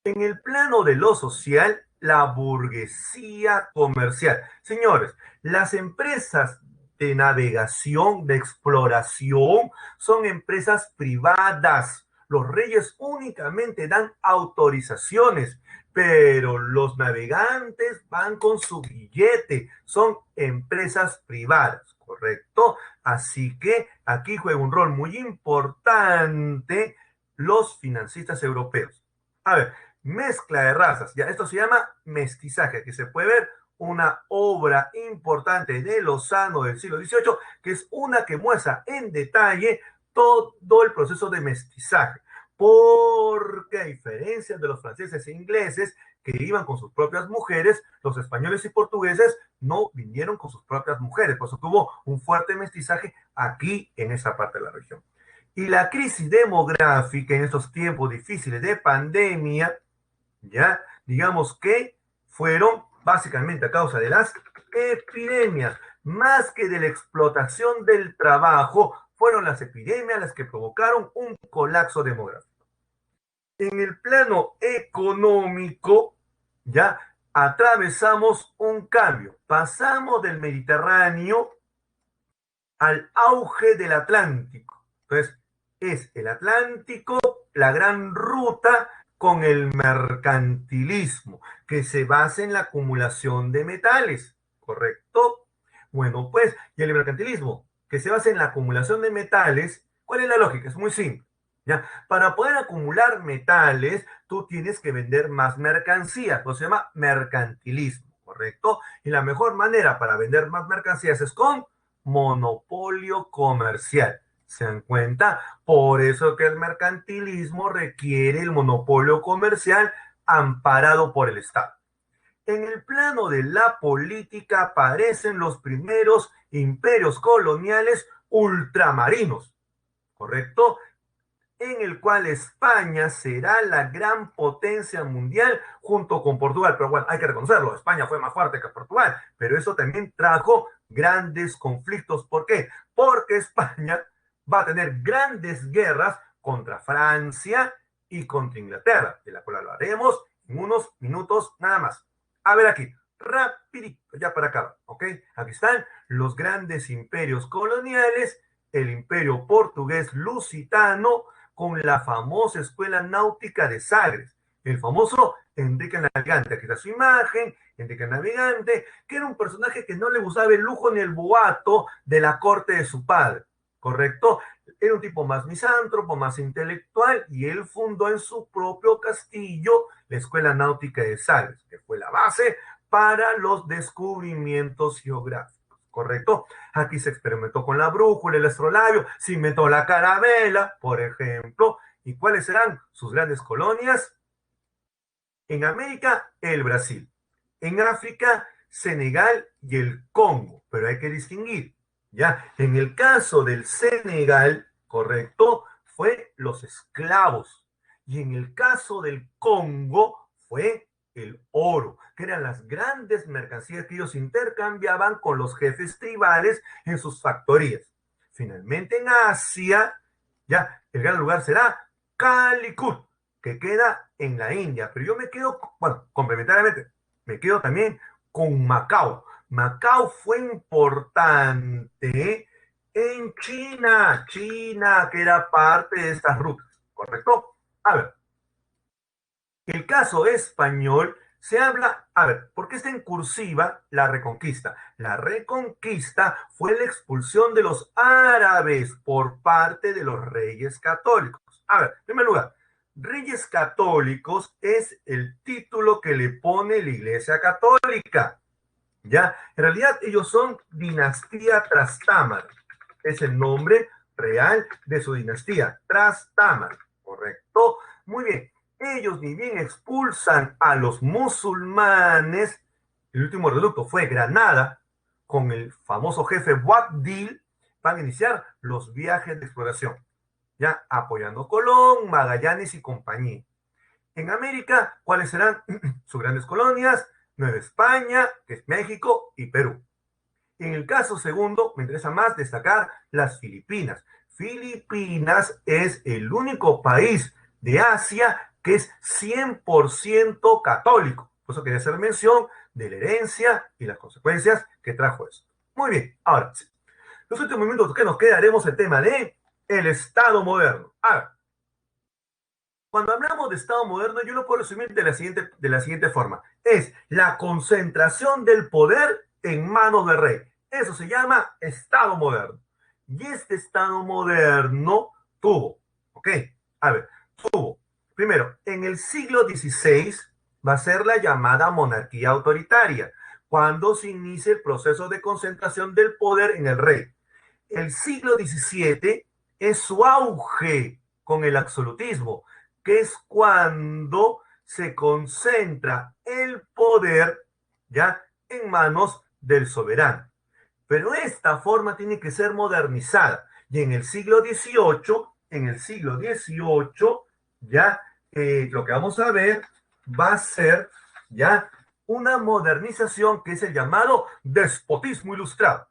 en el plano de lo social, la burguesía comercial. Señores, las empresas de navegación, de exploración, son empresas privadas. Los reyes únicamente dan autorizaciones, pero los navegantes van con su billete. Son empresas privadas, ¿correcto? Así que aquí juega un rol muy importante los financistas europeos. A ver, mezcla de razas, ya esto se llama mestizaje. Aquí se puede ver una obra importante de Lozano del siglo XVIII, que es una que muestra en detalle todo el proceso de mestizaje, porque a diferencia de los franceses e ingleses que iban con sus propias mujeres, los españoles y portugueses no vinieron con sus propias mujeres, por eso tuvo un fuerte mestizaje aquí en esa parte de la región. Y la crisis demográfica en estos tiempos difíciles de pandemia, ya, digamos que fueron básicamente a causa de las epidemias, más que de la explotación del trabajo, fueron las epidemias las que provocaron un colapso demográfico. En el plano económico, ya atravesamos un cambio, pasamos del Mediterráneo al auge del Atlántico. Entonces, es el Atlántico la gran ruta con el mercantilismo, que se basa en la acumulación de metales, ¿correcto? Bueno, pues, y el mercantilismo, que se basa en la acumulación de metales, ¿cuál es la lógica? Es muy simple. ¿Ya? Para poder acumular metales, tú tienes que vender más mercancías, lo se llama mercantilismo, ¿correcto? Y la mejor manera para vender más mercancías es con monopolio comercial. ¿Se dan cuenta? Por eso que el mercantilismo requiere el monopolio comercial amparado por el Estado. En el plano de la política aparecen los primeros imperios coloniales ultramarinos, ¿correcto? En el cual España será la gran potencia mundial junto con Portugal. Pero bueno, hay que reconocerlo, España fue más fuerte que Portugal, pero eso también trajo grandes conflictos. ¿Por qué? Porque España va a tener grandes guerras contra Francia y contra Inglaterra, de la cual hablaremos en unos minutos nada más. A ver aquí, rapidito, ya para acá, ¿ok? Aquí están los grandes imperios coloniales, el imperio portugués lusitano, con la famosa escuela náutica de Sagres, el famoso Enrique el Navegante. Aquí está su imagen, Enrique el Navegante, que era un personaje que no le gustaba el lujo ni el boato de la corte de su padre. ¿correcto? Era un tipo más misántropo, más intelectual, y él fundó en su propio castillo la Escuela Náutica de Sales, que fue la base para los descubrimientos geográficos, ¿correcto? Aquí se experimentó con la brújula, el astrolabio, se inventó la carabela, por ejemplo. ¿Y cuáles serán sus grandes colonias? En América, el Brasil. En África, Senegal y el Congo. Pero hay que distinguir, ¿ya? En el caso del Senegal, correcto, fue los esclavos. Y en el caso del Congo, fue el oro, que eran las grandes mercancías que ellos intercambiaban con los jefes tribales en sus factorías. Finalmente, en Asia, ya, el gran lugar será Calicut, que queda en la India, pero yo me quedo, bueno, complementariamente, me quedo también con Macao. Macao fue importante en China, China que era parte de estas rutas, ¿correcto? A ver, el caso español se habla, a ver, ¿por qué está en cursiva la Reconquista? La Reconquista fue la expulsión de los árabes por parte de los reyes católicos. A ver, en primer lugar, Reyes Católicos es el título que le pone la Iglesia Católica, ¿ya? En realidad ellos son dinastía Trastámara, es el nombre real de su dinastía, Trastámara, ¿correcto? Muy bien, ellos ni bien expulsan a los musulmanes, el último reducto fue Granada, con el famoso jefe Boabdil, van a iniciar los viajes de exploración, ya apoyando Colón, Magallanes y compañía. En América, ¿cuáles serán sus grandes colonias? Nueva España, que es México y Perú. En el caso segundo, me interesa más destacar las Filipinas. Filipinas es el único país de Asia que es 100% católico. Por eso quería hacer mención de la herencia y las consecuencias que trajo eso. Muy bien, ahora sí. Los últimos minutos que nos quedaremos el tema de el Estado moderno. Ahora, cuando hablamos de Estado moderno, yo lo puedo resumir de la siguiente forma. Es la concentración del poder en manos del rey. Eso se llama Estado moderno. Y este Estado moderno tuvo, ¿ok? A ver, tuvo, primero, en el siglo XVI va a ser la llamada monarquía autoritaria, cuando se inicia el proceso de concentración del poder en el rey. El siglo XVII es su auge con el absolutismo, que es cuando se concentra el poder ya en manos del soberano. Pero esta forma tiene que ser modernizada. Y en el siglo XVIII, ya lo que vamos a ver va a ser ya una modernización que es el llamado despotismo ilustrado.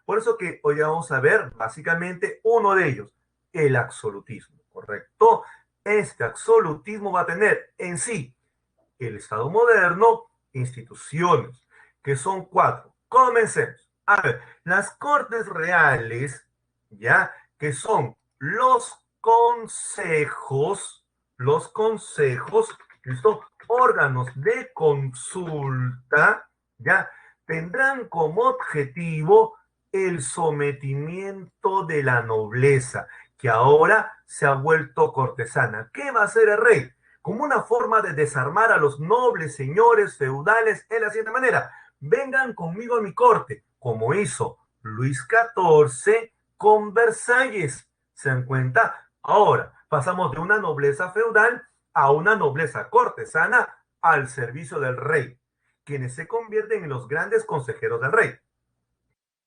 Por eso que hoy vamos a ver básicamente uno de ellos, el absolutismo, ¿correcto? Este absolutismo va a tener en sí el Estado moderno, instituciones, que son cuatro. Comencemos. A ver, las Cortes Reales, ¿ya? Que son los consejos, ¿listo? Órganos de consulta, ¿ya? Tendrán como objetivo el sometimiento de la nobleza, que ahora se ha vuelto cortesana. ¿Qué va a hacer el rey? Como una forma de desarmar a los nobles señores feudales en la siguiente manera: vengan conmigo a mi corte, como hizo Luis XIV con Versalles. ¿Se dan cuenta? Ahora pasamos de una nobleza feudal a una nobleza cortesana al servicio del rey, quienes se convierten en los grandes consejeros del rey.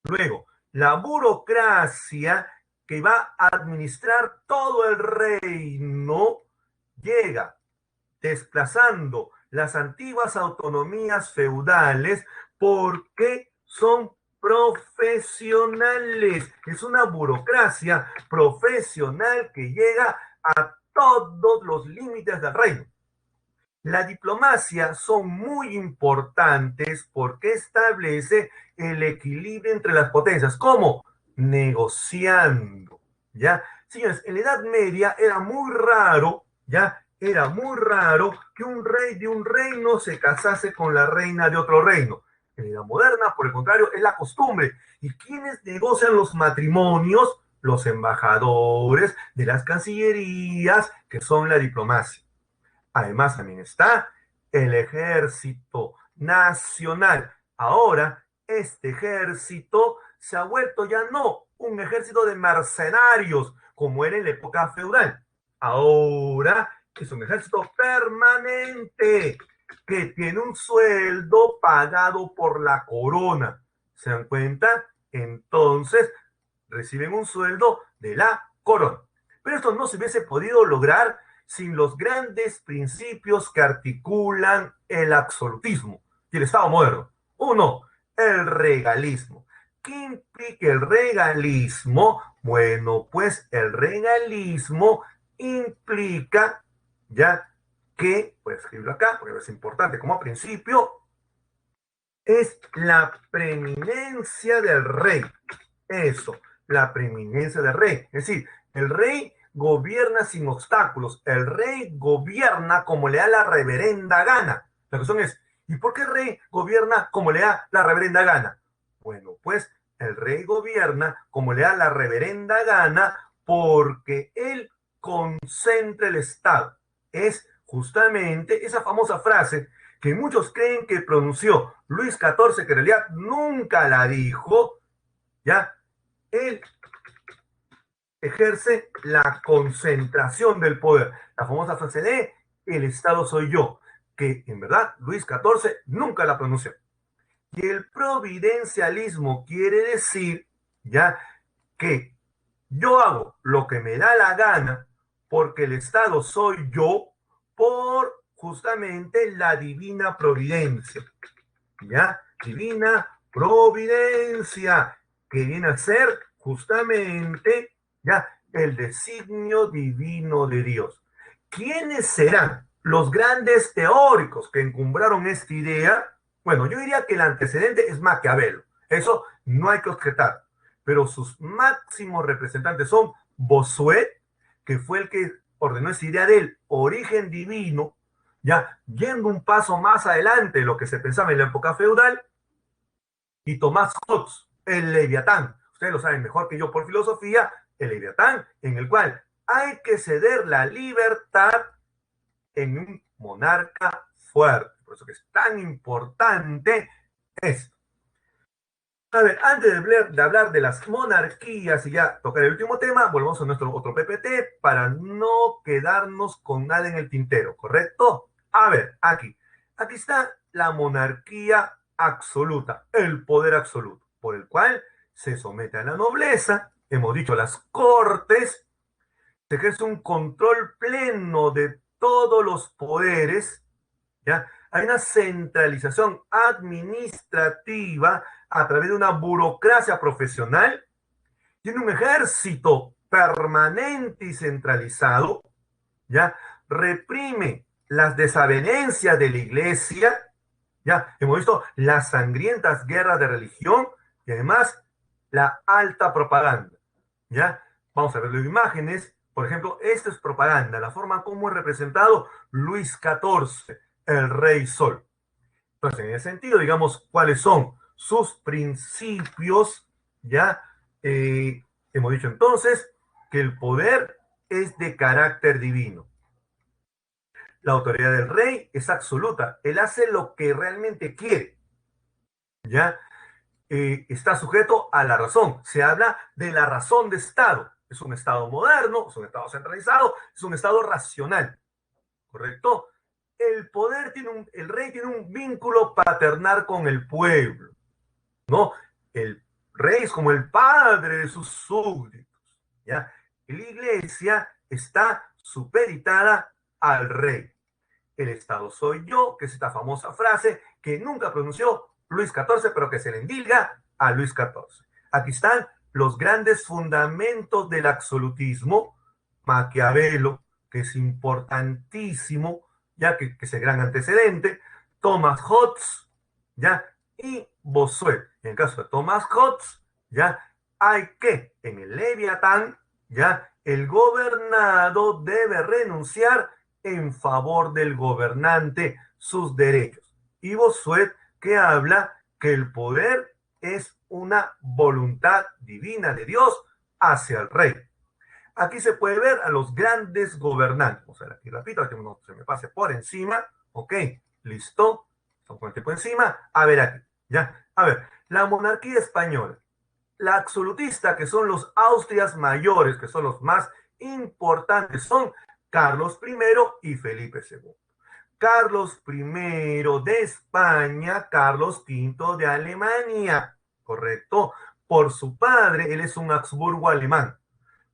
Luego, la burocracia que va a administrar todo el reino llega desplazando las antiguas autonomías feudales porque son profesionales. Es una burocracia profesional que llega a todos los límites del reino. La diplomacia son muy importantes porque establece el equilibrio entre las potencias. ¿Cómo? Negociando, ¿ya? Señores, en la Edad Media era muy raro, ¿ya? Era muy raro que un rey de un reino se casase con la reina de otro reino. En la Edad Moderna, por el contrario, es la costumbre. ¿Y quiénes negocian los matrimonios? los embajadores de las cancillerías, que son la diplomacia. Además, también está el ejército nacional. Ahora, este ejército se ha vuelto ya no un ejército de mercenarios, como era en la época feudal. Ahora es un ejército permanente que tiene un sueldo pagado por la corona. ¿Se dan cuenta? Entonces, reciben un sueldo de la corona. Pero esto no se hubiese podido lograr sin los grandes principios que articulan el absolutismo y el Estado moderno. Uno, el regalismo. ¿Qué implica el regalismo? Bueno, pues el regalismo implica, ya que, voy a escribirlo acá porque es importante como principio, es la preeminencia del rey. Eso, la preeminencia del rey. Es decir, el rey gobierna sin obstáculos. El rey gobierna como le da la reverenda gana. La cuestión es, ¿y por qué el rey gobierna como le da la reverenda gana? Bueno, pues el rey gobierna como le da la reverenda gana porque él concentra el Estado. Es justamente esa famosa frase que muchos creen que pronunció Luis XIV, que en realidad nunca la dijo, ¿ya? Él ejerce la concentración del poder. La famosa frase de el Estado soy yo, que en verdad Luis XIV nunca la pronunció. Y el providencialismo quiere decir, ya, que yo hago lo que me da la gana porque el Estado soy yo por justamente la divina providencia, ¿ya? Divina providencia, que viene a ser justamente, ¿ya? El designio divino de Dios. ¿Quiénes serán los grandes teóricos que encumbraron esta idea? Bueno, yo diría que el antecedente es Maquiavelo. Eso no hay que objetar. Pero sus máximos representantes son Bossuet, que fue el que ordenó esa idea del origen divino, ya yendo un paso más adelante de lo que se pensaba en la época feudal, y Tomás Hobbes, el Leviatán. Ustedes lo saben mejor que yo por filosofía, el Leviatán, en el cual hay que ceder la libertad en un monarca fuerte. Por eso que es tan importante esto. A ver, antes de hablar de las monarquías y ya tocar el último tema, volvemos a nuestro otro PPT para no quedarnos con nada en el tintero, ¿correcto? A ver, aquí está la monarquía absoluta, el poder absoluto, por el cual se somete a la nobleza, hemos dicho las cortes, se ejerce un control pleno de todos los poderes, ¿ya? Hay una centralización administrativa a través de una burocracia profesional, tiene un ejército permanente y centralizado, ¿ya? Reprime las desavenencias de la iglesia, ¿ya? Hemos visto las sangrientas guerras de religión y además la alta propaganda, ¿ya? Vamos a ver las imágenes. Por ejemplo, esta es propaganda, la forma como es representado Luis XIV, el Rey Sol. Entonces, en ese sentido, digamos, ¿cuáles son sus principios? Ya hemos dicho entonces que el poder es de carácter divino. La autoridad del rey es absoluta. Él hace lo que realmente quiere. ¿Ya? Está sujeto a la razón. Se habla de la razón de Estado. Es un Estado moderno, es un Estado centralizado, es un Estado racional. ¿Correcto? El rey tiene un vínculo paternal con el pueblo, ¿no? El rey es como el padre de sus súbditos, ¿ya? La iglesia está supeditada al rey. El Estado soy yo, que es esta famosa frase que nunca pronunció Luis XIV, pero que se le endilga a Luis XIV. Aquí están los grandes fundamentos del absolutismo. Maquiavelo, que es importantísimo, ya que es el gran antecedente, Thomas Hobbes, ya, y Bossuet. En el caso de Thomas Hobbes, ya, hay que, en el Leviatán, ya, el gobernado debe renunciar en favor del gobernante sus derechos. Y Bossuet, que habla que el poder es una voluntad divina de Dios hacia el rey. Aquí se puede ver a los grandes gobernantes. Vamos a ver aquí, repito, que no se me pase por encima. Ok, listo. Estamos con el tiempo encima. A ver aquí, ya. A ver, la monarquía española. La absolutista, que son los Austrias mayores, que son los más importantes, son Carlos I y Felipe II. Carlos I de España, Carlos V de Alemania, ¿correcto? Por su padre, él es un Habsburgo alemán.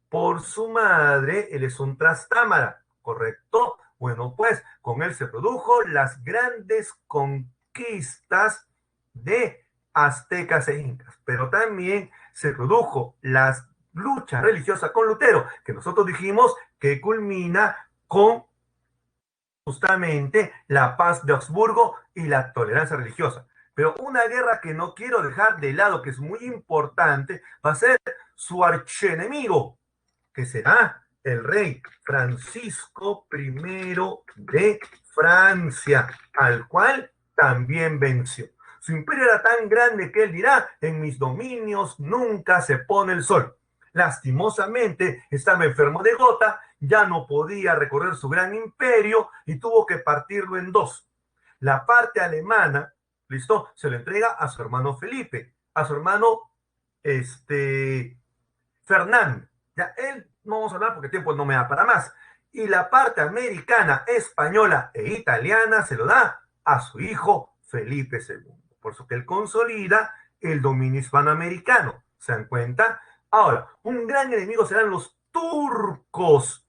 Por su madre, él es un Trastámara, ¿correcto? Bueno, pues con él se produjo las grandes conquistas de aztecas e incas, pero también se produjo las luchas religiosas con Lutero, que nosotros dijimos que culmina con justamente la paz de Augsburgo y la tolerancia religiosa. Pero una guerra que no quiero dejar de lado, que es muy importante, va a ser su archienemigo, que será el rey Francisco I de Francia, al cual también venció. Su imperio era tan grande que él dirá, en mis dominios nunca se pone el sol. Lastimosamente, estaba enfermo de gota, ya no podía recorrer su gran imperio y tuvo que partirlo en dos. La parte alemana, listo, se lo entrega a su hermano Felipe, a su hermano Fernando. Ya él no vamos a hablar porque el tiempo no me da para más. Y la parte americana, española e italiana se lo da a su hijo Felipe II. Por eso que él consolida el dominio hispanoamericano. ¿Se dan cuenta? Ahora, un gran enemigo serán los turcos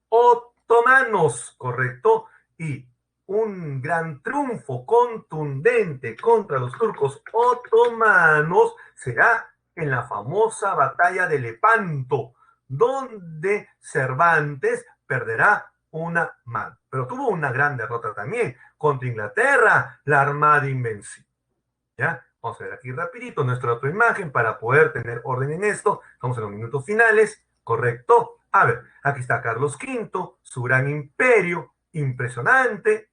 otomanos, ¿correcto? Y un gran triunfo contundente contra los turcos otomanos será en la famosa batalla de Lepanto, donde Cervantes perderá una mano. Pero tuvo una gran derrota también contra Inglaterra, la Armada Invencible. ¿Ya? Vamos a ver aquí rapidito nuestra otra imagen para poder tener orden en esto. Estamos en los minutos finales, ¿correcto? A ver, aquí está Carlos V, su gran imperio, impresionante.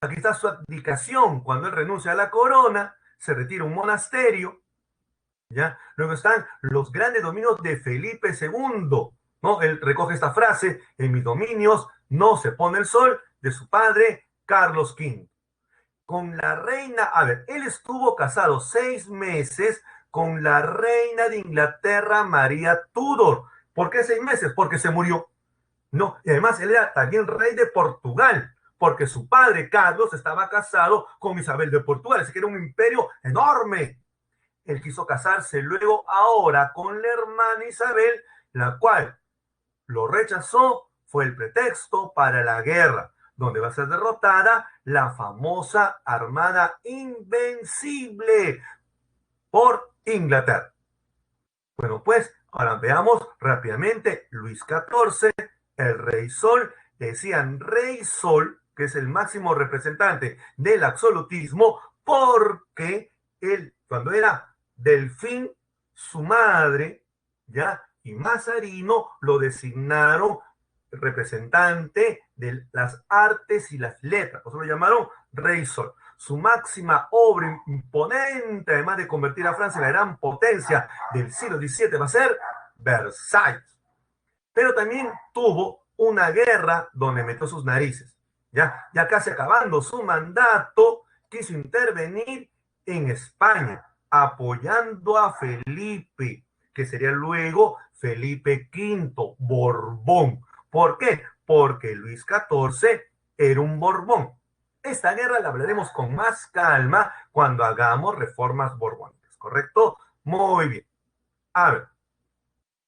Aquí está su abdicación cuando él renuncia a la corona, se retira a un monasterio. ¿Ya? Luego están los grandes dominios de Felipe II, ¿no? Él recoge esta frase, en mis dominios no se pone el sol, de su padre Carlos V. Con la reina, a ver, él estuvo casado 6 meses con la reina de Inglaterra, María Tudor. ¿Por qué 6 meses? Porque se murió. No, y además él era también rey de Portugal, porque su padre Carlos estaba casado con Isabel de Portugal, así que era un imperio enorme. Él quiso casarse luego ahora con la hermana Isabel, la cual lo rechazó, fue el pretexto para la guerra, donde va a ser derrotada la famosa Armada Invencible por Inglaterra. Bueno, pues ahora veamos rápidamente Luis XIV, el Rey Sol. Decían Rey Sol, que es el máximo representante del absolutismo, porque él, cuando era Delfín, su madre, ¿ya? Y Mazarino lo designaron representante de las artes y las letras, por eso lo llamaron Rey Sol. Su máxima obra imponente, además de convertir a Francia en la gran potencia del siglo XVII, va a ser Versalles. Pero también tuvo una guerra donde metió sus narices. Ya casi acabando su mandato, quiso intervenir en España, apoyando a Felipe, que sería luego Felipe V, Borbón. ¿Por qué? Porque Luis XIV era un Borbón. Esta guerra la hablaremos con más calma cuando hagamos reformas borbónicas, ¿correcto? Muy bien. A ver,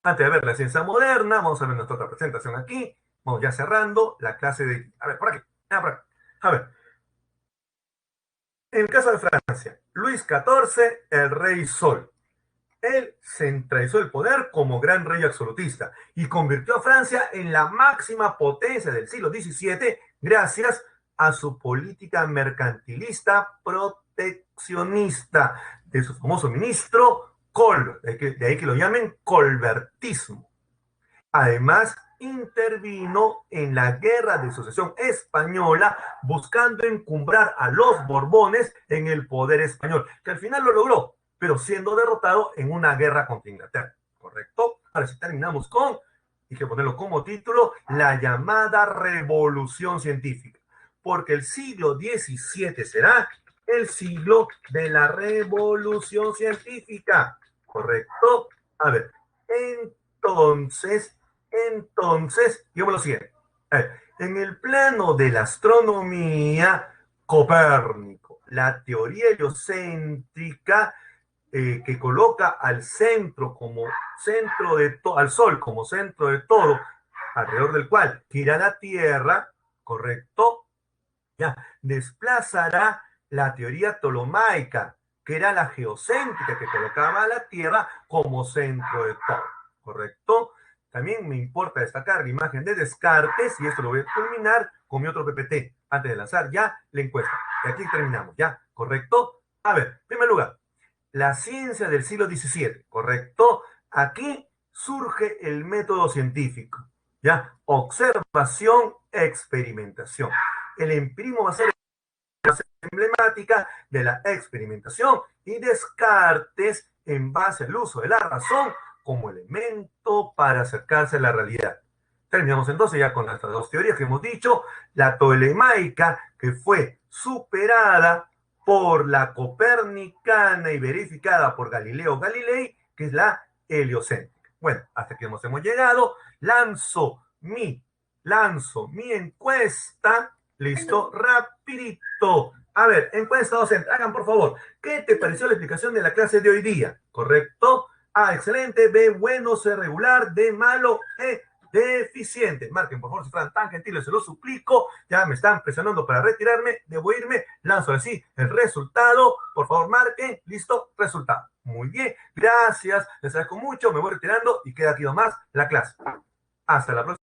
antes de ver la ciencia moderna, vamos a ver nuestra otra presentación aquí. Vamos ya cerrando la clase de... A ver, por aquí. Por aquí. A ver. En el caso de Francia, Luis XIV, el Rey Sol. Él centralizó el poder como gran rey absolutista y convirtió a Francia en la máxima potencia del siglo XVII gracias a su política mercantilista proteccionista de su famoso ministro Colbert, de ahí que lo llamen colbertismo. Además, intervino en la Guerra de Sucesión Española buscando encumbrar a los Borbones en el poder español, que al final lo logró, pero siendo derrotado en una guerra contra Inglaterra, ¿correcto? Ahora sí terminamos con, hay que ponerlo como título, la llamada revolución científica, porque el siglo XVII será el siglo de la revolución científica, ¿correcto? A ver, entonces, digamos lo siguiente. A ver, en el plano de la astronomía, Copérnico, la teoría heliocéntrica que coloca al centro como centro de todo, al Sol como centro de todo, alrededor del cual gira la Tierra, ¿correcto? Ya, desplazará la teoría ptolomaica, que era la geocéntrica, que colocaba a la Tierra como centro de todo, ¿correcto? También me importa destacar la imagen de Descartes, y esto lo voy a culminar con mi otro PPT, antes de lanzar ya la encuesta. Y aquí terminamos, ¿ya? ¿Correcto? A ver, en primer lugar, la ciencia del siglo XVII, ¿correcto? Aquí surge el método científico, ¿ya? Observación, experimentación. El empirismo va a ser emblemática de la experimentación y Descartes en base al uso de la razón como elemento para acercarse a la realidad. Terminamos entonces ya con las dos teorías que hemos dicho, la tolemaica, que fue superada por la copernicana y verificada por Galileo Galilei, que es la heliocéntrica. Bueno, hasta que nos hemos llegado, lanzo mi encuesta. Listo, rapidito. A ver, encuesta docente, hagan por favor, ¿qué te pareció la explicación de la clase de hoy día? ¿Correcto? A, excelente, B, bueno, C, regular, D, malo, E, deficiente. Marquen, por favor, si fueran tan gentiles, se lo suplico. Ya me están presionando para retirarme, debo irme, lanzo así el resultado. Por favor, marquen, listo, resultado. Muy bien, gracias, les agradezco mucho, me voy retirando y queda aquí nomás la clase. Hasta la próxima.